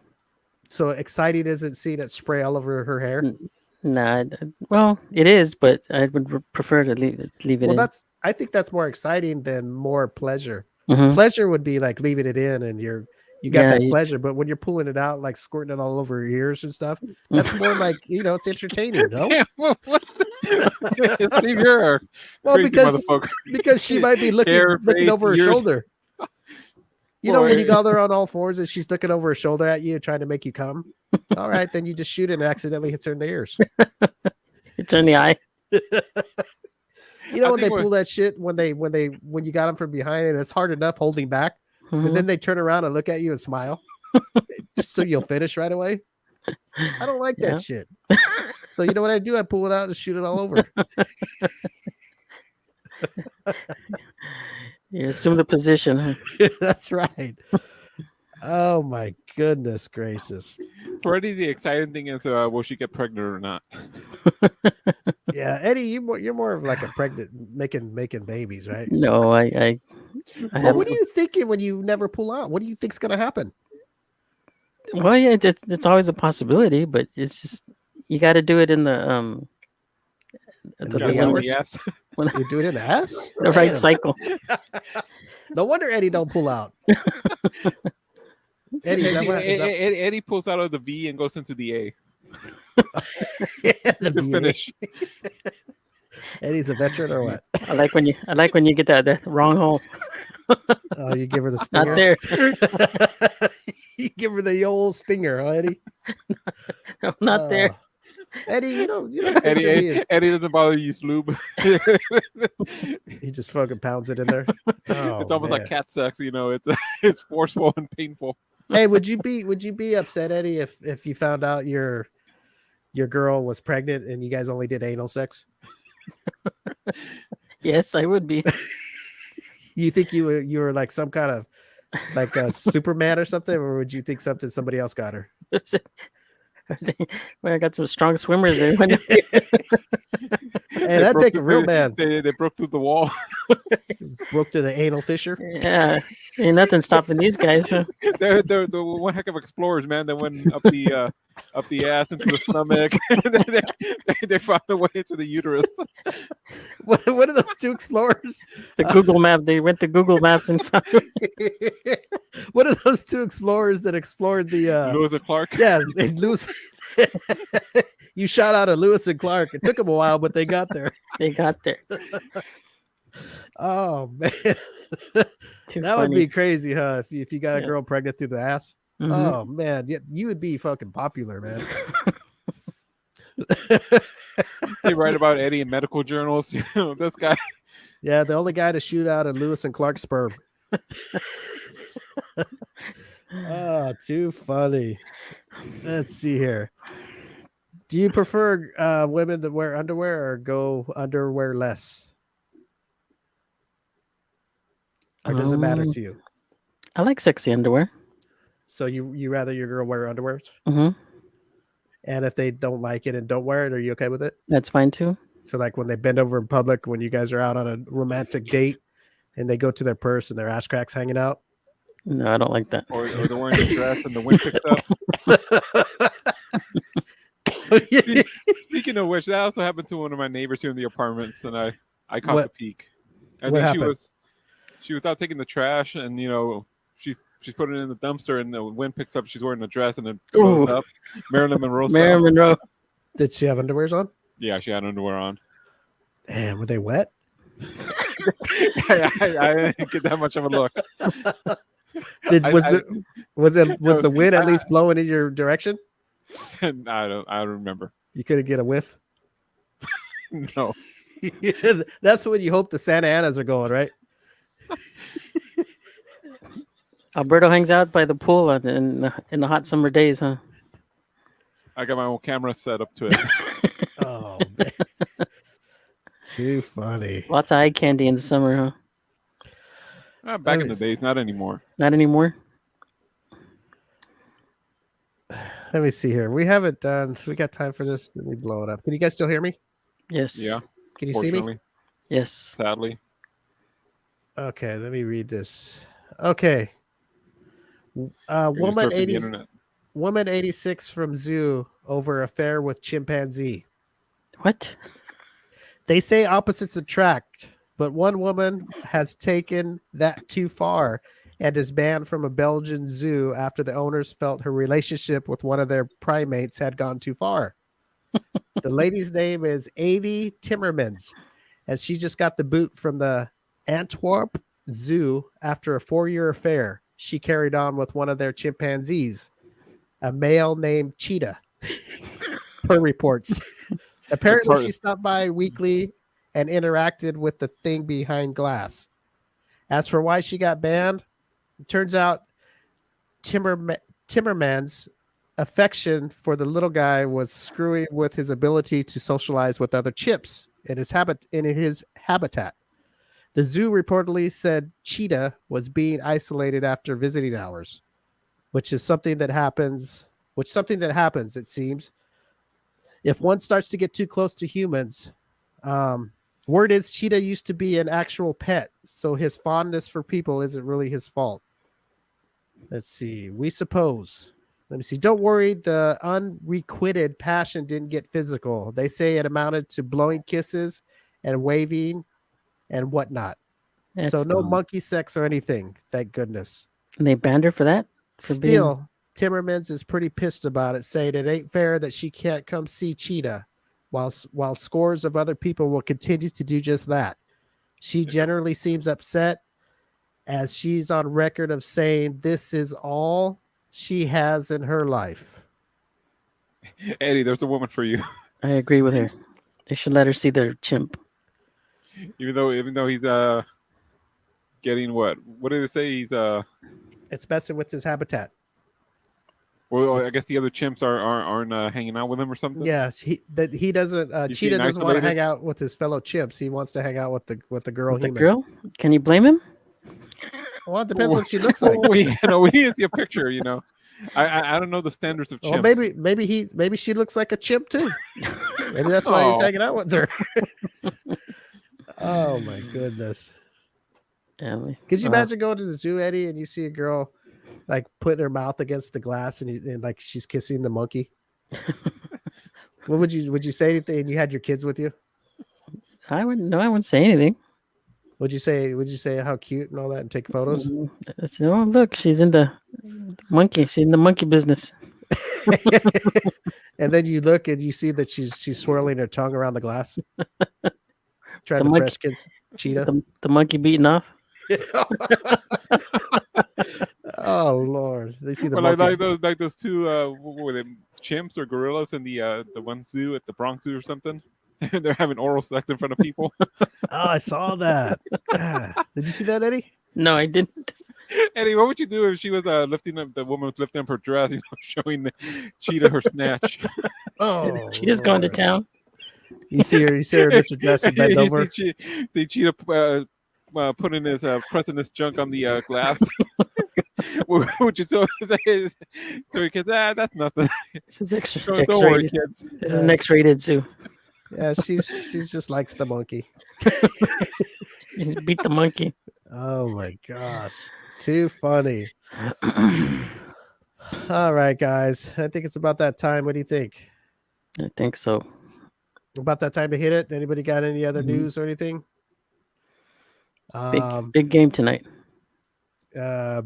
So exciting isn't seeing it spray all over her hair? Nah, well, it is, but I would prefer to leave it in. I think that's more exciting than more pleasure. Mm-hmm. Pleasure would be like leaving it in and you got that pleasure, but when you're pulling it out, like squirting it all over your ears and stuff, that's more like, it's entertaining, no? Damn, Steve, you're a crazy motherfucker. Because she might be looking over her shoulder. When you go there on all fours and she's looking over her shoulder at you trying to make you come. All right, then you just shoot it and accidentally hits her in the ears. It's in the eye. When they pull that shit when you got them from behind, and it's hard enough holding back, and then they turn around and look at you and smile, just so you'll finish right away. I don't like that shit. So you know what I do? I pull it out and shoot it all over. You assume the position. Huh? That's right. Oh my goodness gracious. For Eddie, the exciting thing is, will she get pregnant or not? Yeah, Eddie, you're more of like a pregnant making babies, right? No, I Well, have. what are you thinking when you never pull out? What do you think's gonna happen? Well, yeah, it's always a possibility, but it's just you got to do it in the In the, the Yeah, wee one hours? yes. when You do it in the ass? the right Damn. cycle. No wonder Eddie don't pull out. Eddie, is that what? Is that Eddie pulls out of the V and goes into the A the to BA? finish. Eddie's a veteran or what? I like when you get that wrong hole. Oh, you give her the Not stinger. there. You give her the old stinger, huh, Eddie? No, not there. Eddie, you don't picture me as Eddie doesn't bother to use lube. he just fucking pounds it in there. Oh, It's almost man. like cat sex, you know. It's forceful and painful. Hey, would you be upset, Eddie, if you found out your girl was pregnant and you guys only did anal sex? Yes, I would be. You think you were like some kind of like a Superman or something, or would you think somebody else got her? Well, I got some strong swimmers there. Hey, that take a real man. They broke through the wall. Broke to the anal fissure. Yeah, ain't nothing stopping these guys. Huh? They're one heck of explorers, man. They went up the ass into the stomach. they found their way into the uterus. What are those two explorers? The Google map. They went to Google Maps and found. What are those two explorers that explored the? Lewis and Clark. Yeah, Lewis. You shot out of Lewis and Clark. It took them a while, but they got there. They got there. Oh man, Too that would funny. be crazy, huh? If you got a Yeah. girl pregnant through the ass. Mhm. Oh man, you would be fucking popular, man. They write about Eddie in medical journals. You know, this guy. Yeah, the only guy to shoot out of Lewis and Clark sperm. Oh, too funny. Let's see here. Do you prefer women that wear underwear or go underwear less? Or does it matter to you? I like sexy underwear. So you rather your girl wear underwears? Hmm. And if they don't like it and don't wear it, are you okay with it? That's fine too. So like when they bend over in public, when you guys are out on a romantic date and they go to their purse and their ass cracks hanging out. No, I don't like that. Or they're wearing a dress and the wind picks up. Speaking of which, that also happened to one of my neighbors here in the apartments, and I caught the peak. And what then happened? she was out taking the trash, and you know she's putting it in the dumpster, and the wind picks up. She's wearing a dress, and it goes Ooh. up. Marilyn Monroe. Marilyn Monroe. Did she have underwears on? Yeah, she had underwear on. Damn, were they wet? I didn't get that much of a look. Was the wind at least blowing in your direction? I don't remember. You couldn't get a whiff. No. That's when you hope the Santa Anas are going, right? Alberto hangs out by the pool in the hot summer days, huh? I got my own camera set up to it. Oh, man. Too funny. Lots of eye candy in the summer, huh? Back in the days, not anymore. Not anymore. Let me see here. We haven't done. We got time for this. Let me blow it up. Can you guys still hear me? Yes. Yeah. Can you see me? Fortunately, Yes. sadly. Okay, let me read this. Okay. You're Woman surfing the 80, internet. woman 86 from zoo over affair with chimpanzee. What? They say opposites attract, but one woman has taken that too far and is banned from a Belgian zoo after the owners felt her relationship with one of their primates had gone too far. The lady's name is Avi Timmermans, and she just got the boot from the Antwerp Zoo after a 4-year affair she carried on with one of their chimpanzees, a male named Cheetah, per reports. Apparently, she stopped by weekly and interacted with the thing behind glass. As for why she got banned, it turns out Timmerman's affection for the little guy was screwing with his ability to socialize with other chips in his habitat. The zoo reportedly said Cheetah was being isolated after visiting hours, which is something that happens. It seems, if one starts to get too close to humans. Word is Cheetah used to be an actual pet, so his fondness for people isn't really his fault. Let's see. We suppose. Let me see. Don't worry, the unrequited passion didn't get physical. They say it amounted to blowing kisses and waving and whatnot. So no monkey sex or anything, thank goodness. And they banned her for that? Still, Timmermans is pretty pissed about it, saying it ain't fair that she can't come see Cheetah, while scores of other people will continue to do just that. She generally seems upset, as she's on record of saying this is all she has in her life. Eddie, there's a woman for you. I agree with her. They should let her see their chimp. Even though he's getting what did they say? He's It's messing with his habitat. Well, I guess the other chimps aren't hanging out with him or something. Yeah, he doesn't. Cheetah doesn't want to hang out with his fellow chimps. He wants to hang out with the girl. With the girl? Can you blame him? Well, it depends what she looks like. We need to see a picture. I don't know the standards of chimps. Well, maybe she looks like a chimp too. Maybe that's why he's hanging out with her. Oh my goodness! Could you imagine going to the zoo, Eddie, and you see a girl like putting her mouth against the glass and like she's kissing the monkey? What would you say anything? And you had your kids with you? I wouldn't say anything. Would you say how cute and all that and take photos? Oh, look, she's in the monkey. She's in the monkey business. And then you look and you see that she's swirling her tongue around the glass, trying to fresh kiss Cheetah. The monkey beating off. Oh Lord! They see the like those two what were they, chimps or gorillas in the one zoo at the Bronx Zoo or something. They're having oral sex in front of people. Oh, I saw that. Did you see that, Eddie? No, I didn't. Eddie, what would you do if she was lifting up? The woman was lifting up her dress, showing Cheetah her snatch. Oh, Cheetah's going to town. You see her lift her dress and bend over. See Cheetah putting his pressing his junk on the glass. Would you say kids, that's nothing. This is X-rated. Don't worry, kids. This is an X-rated zoo. Yeah, she's just likes the monkey. You beat the monkey. Oh my gosh. Too funny. All right, guys. I think it's about that time. What do you think? I think so. About that time to hit it. Anybody got any other news or anything? Big game tonight.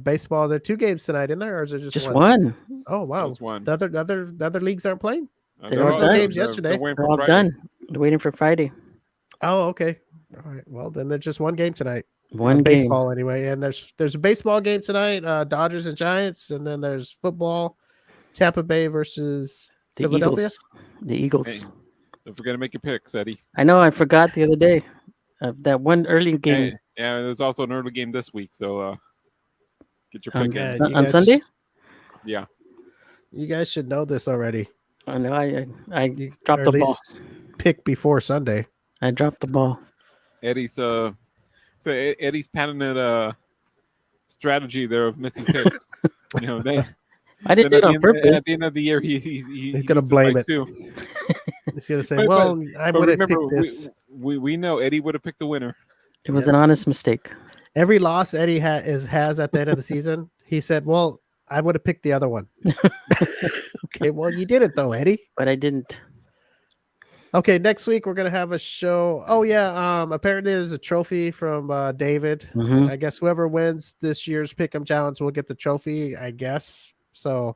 Baseball. There are 2 games tonight, in there, or is it just one? Oh wow. Just one. The other leagues aren't playing? There was no games yesterday. They're all done. They're waiting for Friday. Oh, okay. All right. Well, then there's just one game tonight. One game. Baseball anyway, and there's a baseball game tonight. Dodgers and Giants, and then there's football. Tampa Bay versus the Philadelphia. The Eagles. Hey, don't forget to make your picks, Eddie. I know. I forgot the other day. That one early game. Yeah, there's also an early game this week, so get your pick in. On Sunday. Yeah. You guys should know this already. I know. I dropped the ball. Pick before Sunday. I dropped the ball. Eddie's Eddie's patented strategy there of missing picks. I didn't do it on purpose. At the end of the year, he's gonna blame it. Too. He's gonna say, "Well, I would have picked this." We know Eddie would have picked the winner. It was an honest mistake. Every loss Eddie has at the end of the season, he said, "Well, I would have picked the other one." Okay, well, you did it though, Eddie. But I didn't. Okay, next week we're gonna have a show. Oh yeah, apparently there's a trophy from David. Mm-hmm. I guess whoever wins this year's Pick'em Challenge will get the trophy. I guess so.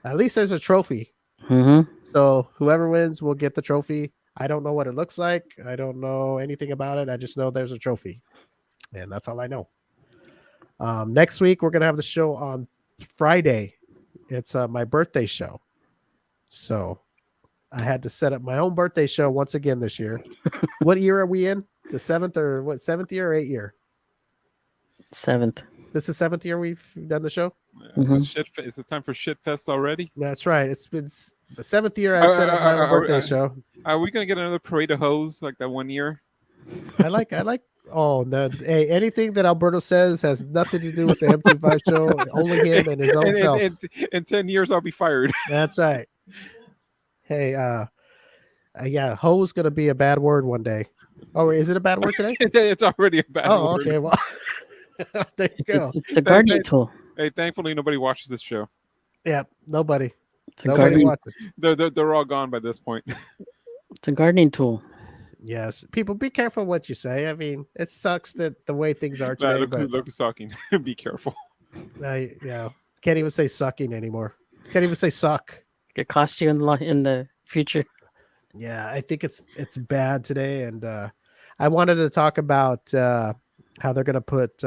At least there's a trophy. Mm-hmm. So whoever wins will get the trophy. I don't know what it looks like. I don't know anything about it. I just know there's a trophy, and that's all I know. Next week we're gonna have the show on Friday. It's my birthday show, so I had to set up my own birthday show once again this year. What year are we in? The 7th or what? 7th year or 8th year? 7th. This is 7th year we've done the show. Mm-hmm. Is it time for shit fest already? That's right. It's been the 7th year I've set up my own birthday show. Are we gonna get another parade of hoes like that one year? I like Oh no! Hey, anything that Alberto says has nothing to do with the M25 show. Only him and his own and, self. in 10 years, I'll be fired. That's right. Hey, yeah, ho's gonna be a bad word one day. Oh, is it a bad word today? It's already a bad Oh, word. okay. Well, there you go. It's a gardening Thank- tool. Hey, thankfully, nobody watches this show. Yeah, nobody It's a nobody gardening. watches. They're all gone by this point. It's a gardening tool. Yes, people, be careful what you say. I mean, it sucks that the way things are today, but Look who's talking. Be careful. yeah, can't even say sucking anymore. Can't even say suck. It could cost you in the future. Yeah, I think it's bad today, and I wanted to talk about how they're going to put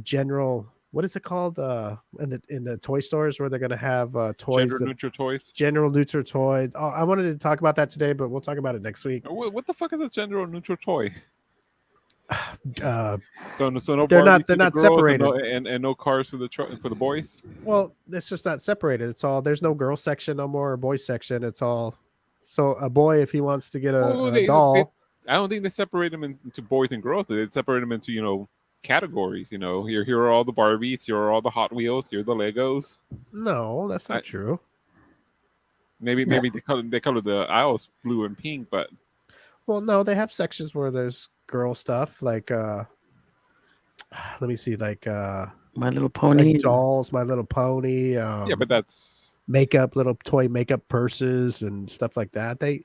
general. What is it called? In the toy stores where they're going to have toys. Gender neutral toys. General neutral toys. Oh, I wanted to talk about that today, but we'll talk about it next week. What the fuck is a gender neutral toy? Uh, So no They're not- Barbies they're for the not girls separated. and no cars for the boys. well, it's just not separated. It's all, there's no girl section no more or boy section. It's all, so a boy, if he wants to get a doll. I don't think they separate them into boys and girls. They separate them into categories. Here are all the Barbies. Here are all the Hot Wheels. Here are the Legos. No, that's not true. Maybe they color the aisles blue and pink, but Well, no, they have sections where there's girl stuff like let me see, like My Little Pony. like dolls, My Little Pony, yeah, but that's makeup, little toy makeup purses and stuff like that. They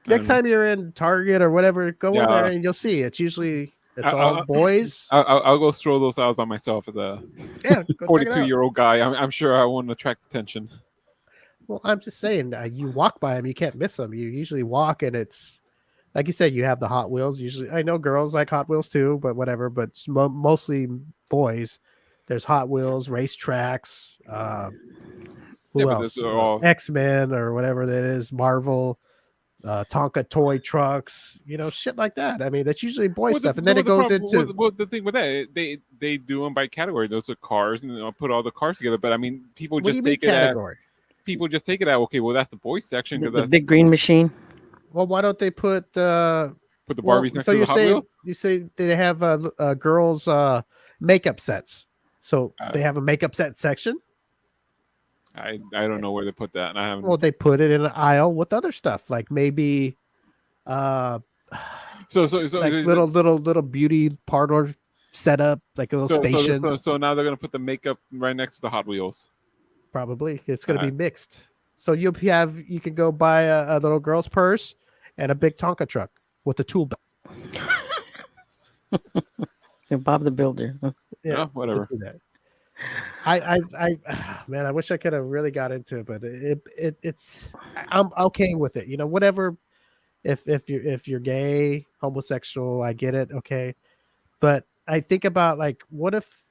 next Um, time you're in Target or whatever, go in Yeah. there and you'll see it's usually I- all I- boys. I'll go stroll those out by myself as a Yeah, go check it out. 42-year-old guy. I'm sure I won't attract attention. Well, I'm just saying, you walk by them, you can't miss them. You usually walk, and it's like you said, you have the Hot Wheels. Usually, I know girls like Hot Wheels too, but whatever. But it's mostly boys. There's Hot Wheels, race tracks. Who Yeah, but else? those are all- X-Men or whatever that is. Marvel, Tonka toy trucks. Shit like that. I mean, that's usually boy stuff, and then it goes into. The thing with that, they do them by category. Those are cars, and they'll put all the cars together. But I mean, people What do just you mean take it at category? okay. Well, that's the boys section The because big green machine. Well, why don't they put? put the Well, Barbies next so to you're the Hot saying Wheels. you say they have girls' makeup sets. So they have a makeup set section. I don't know where they put that, and I haven't. Well, they put it in an aisle with other stuff, like maybe so like little beauty parlor setup, like little stations. So now they're gonna put the makeup right next to the Hot Wheels. Probably it's going to be mixed. So you can go buy a little girl's purse and a big Tonka truck with a tool belt. Yeah, Bob the Builder. Yeah, whatever. do that. Man, I wish I could have really got into it, but I'm okay with it. Whatever. If you're gay, homosexual, I get it. Okay, but I think about, like, what if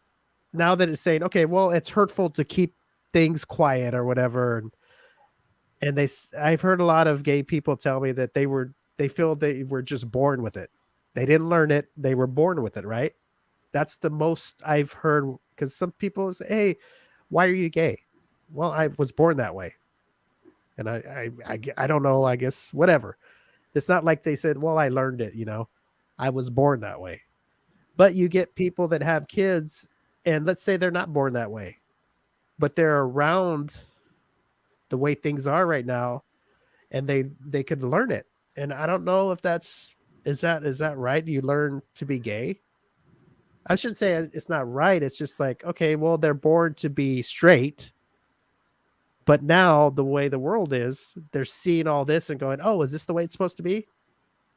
now that it's saying, okay, well, it's hurtful to keep things quiet or whatever, and I've heard a lot of gay people tell me that they feel they were just born with it. They didn't learn it. They were born with it, right? That's the most I've heard, because some people say, hey, why are you gay? Well, I was born that way. And I don't know, I guess, whatever. It's not like they said, well, I learned it, I was born that way. But you get people that have kids, and let's say they're not born that way, but they're around the way things are right now, and they could learn it. And I don't know if is that right? You learn to be gay? I shouldn't say it's not right. It's just like, okay, well, they're born to be straight, but now the way the world is, they're seeing all this and going, oh, is this the way it's supposed to be?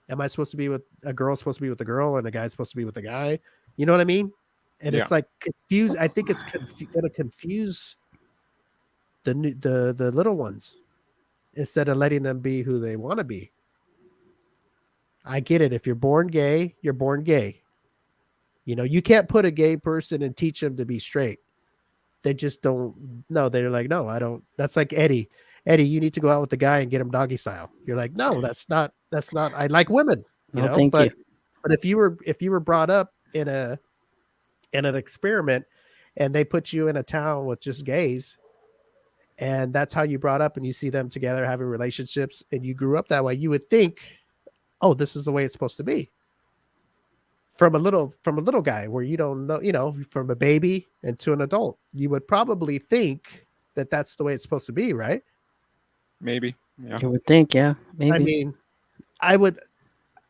Am I supposed to be with a girl, supposed to be with a girl, and a guy's supposed to be with a guy? You know what I mean? And it's like confused. I think it's going to confuse the little ones instead of letting them be who they want to be. I get it. If you're born gay, you're born gay. You can't put a gay person and teach them to be straight. They just don't. No, they're like, no, I don't. That's like Eddie. Eddie, you need to go out with the guy and get him doggy style. You're like, no, that's not. I like women. Thank but you. but if you were brought up in an experiment, and they put you in a town with just gays, and that's how you brought up, and you see them together having relationships, and you grew up that way, you would think, oh, this is the way it's supposed to be. from a little guy where you don't know, from a baby into an adult, you would probably think that that's the way it's supposed to be, right? Maybe. Yeah. You would think, yeah, maybe. I mean,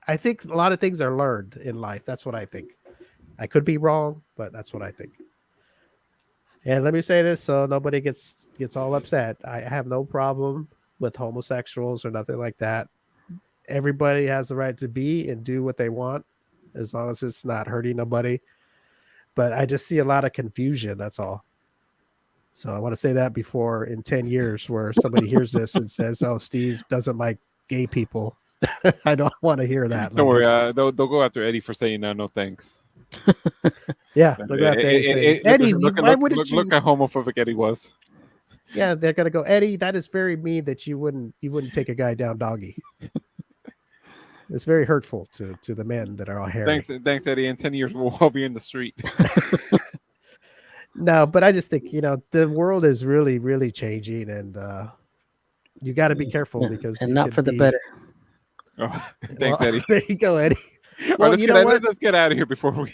I think a lot of things are learned in life. That's what I think. I could be wrong, but that's what I think. And let me say this so nobody gets all upset. I have no problem with homosexuals or nothing like that. Everybody has the right to be and do what they want as long as it's not hurting nobody. But I just see a lot of confusion. That's all. So I want to say that before in 10 years where somebody hears this and says, oh, Steve doesn't like gay people. I don't want to hear that. Don't worry. They'll go after Eddie for saying no thanks. Yeah, they'll go after Eddie saying, Eddie, why wouldn't you... Look how homophobic Eddie was. Yeah, they're going to go, Eddie, that is very mean that you wouldn't take a guy down doggy. It's very hurtful to the men that are all hairy. Thanks, Eddie. In 10 years, we'll all be in the street. No, but I just think, the world is really, really changing, and you got to be careful because and not for the better. Oh, thanks, Eddie. There you go, Eddie. Well, let's get out of here before we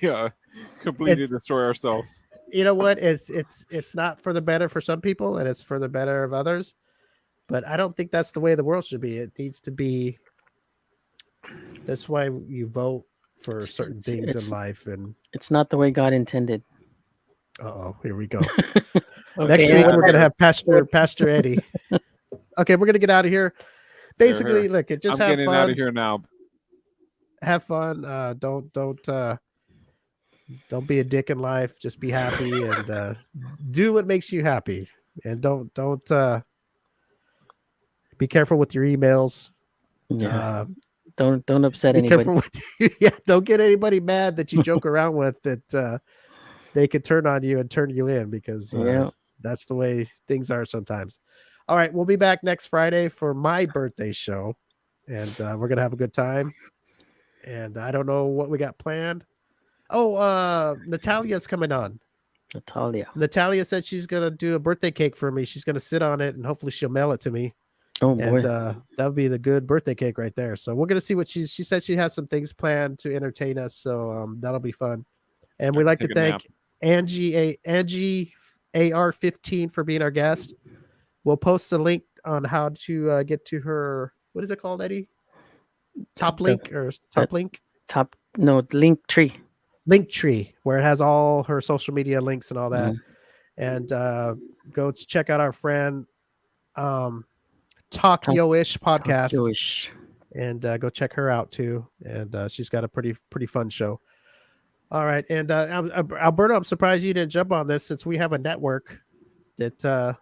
completely destroy ourselves. You know what? It's not for the better for some people, and it's for the better of others. But I don't think that's the way the world should be. It needs to be. That's why you vote for certain things in life, and it's not the way God intended. Oh, here we go. Next week we're gonna have Pastor Eddie. Okay, we're gonna get out of here. Basically, look, have fun. I'm getting out of here now. Have fun. Don't be a dick in life. Just be happy and do what makes you happy. And don't be careful with your emails. Yeah. Don't upset anybody. Don't get anybody mad that you joke around with that they could turn on you and turn you in because that's the way things are sometimes. All right, we'll be back next Friday for my birthday show, and we're gonna have a good time. And I don't know what we got planned. Oh, Natalia's coming on. Natalia said she's gonna do a birthday cake for me. She's gonna sit on it, and hopefully she'll mail it to me. Oh boy, and that would be the good birthday cake right there. So we're gonna see what she said. She has some things planned to entertain us, so that'll be fun. And we'd like to thank Angie AR15 for being our guest. We'll post a link on how to get to her. What is it called, Eddie? Link Linktree. Linktree, where it has all her social media links and all that. And go check out our friend Talk Yo-ish podcast. Yo-ish. And go check her out too. And she's got a pretty fun show. All right. And Alberto, I'm surprised you didn't jump on this since we have a network that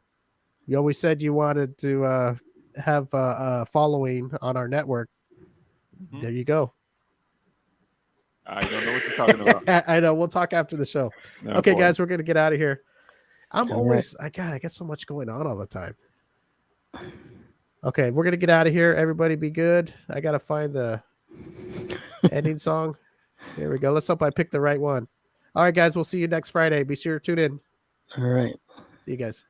you always said you wanted to have a following on our network. Mm-hmm. There you go. I don't know what you're talking about. I know. We'll talk after the show. No, okay, guys, we're going to get out of here. I get so much going on all the time. Okay, we're going to get out of here. Everybody be good. I got to find the ending song. Here we go. Let's hope I picked the right one. All right, guys, we'll see you next Friday. Be sure to tune in. All right. See you guys.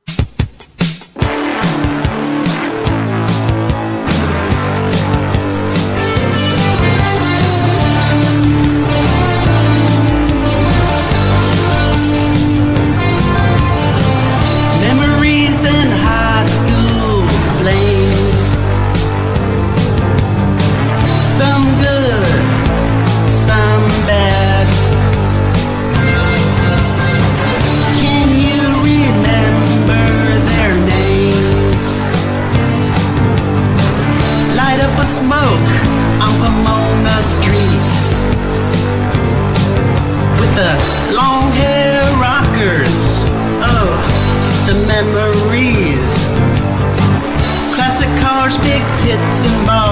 Memories in high school flames, some good, some bad. Can you remember their names? Light up a smoke on Pomona Street with the long hair rockers. Oh, the memories. Classic cars, big tits and balls.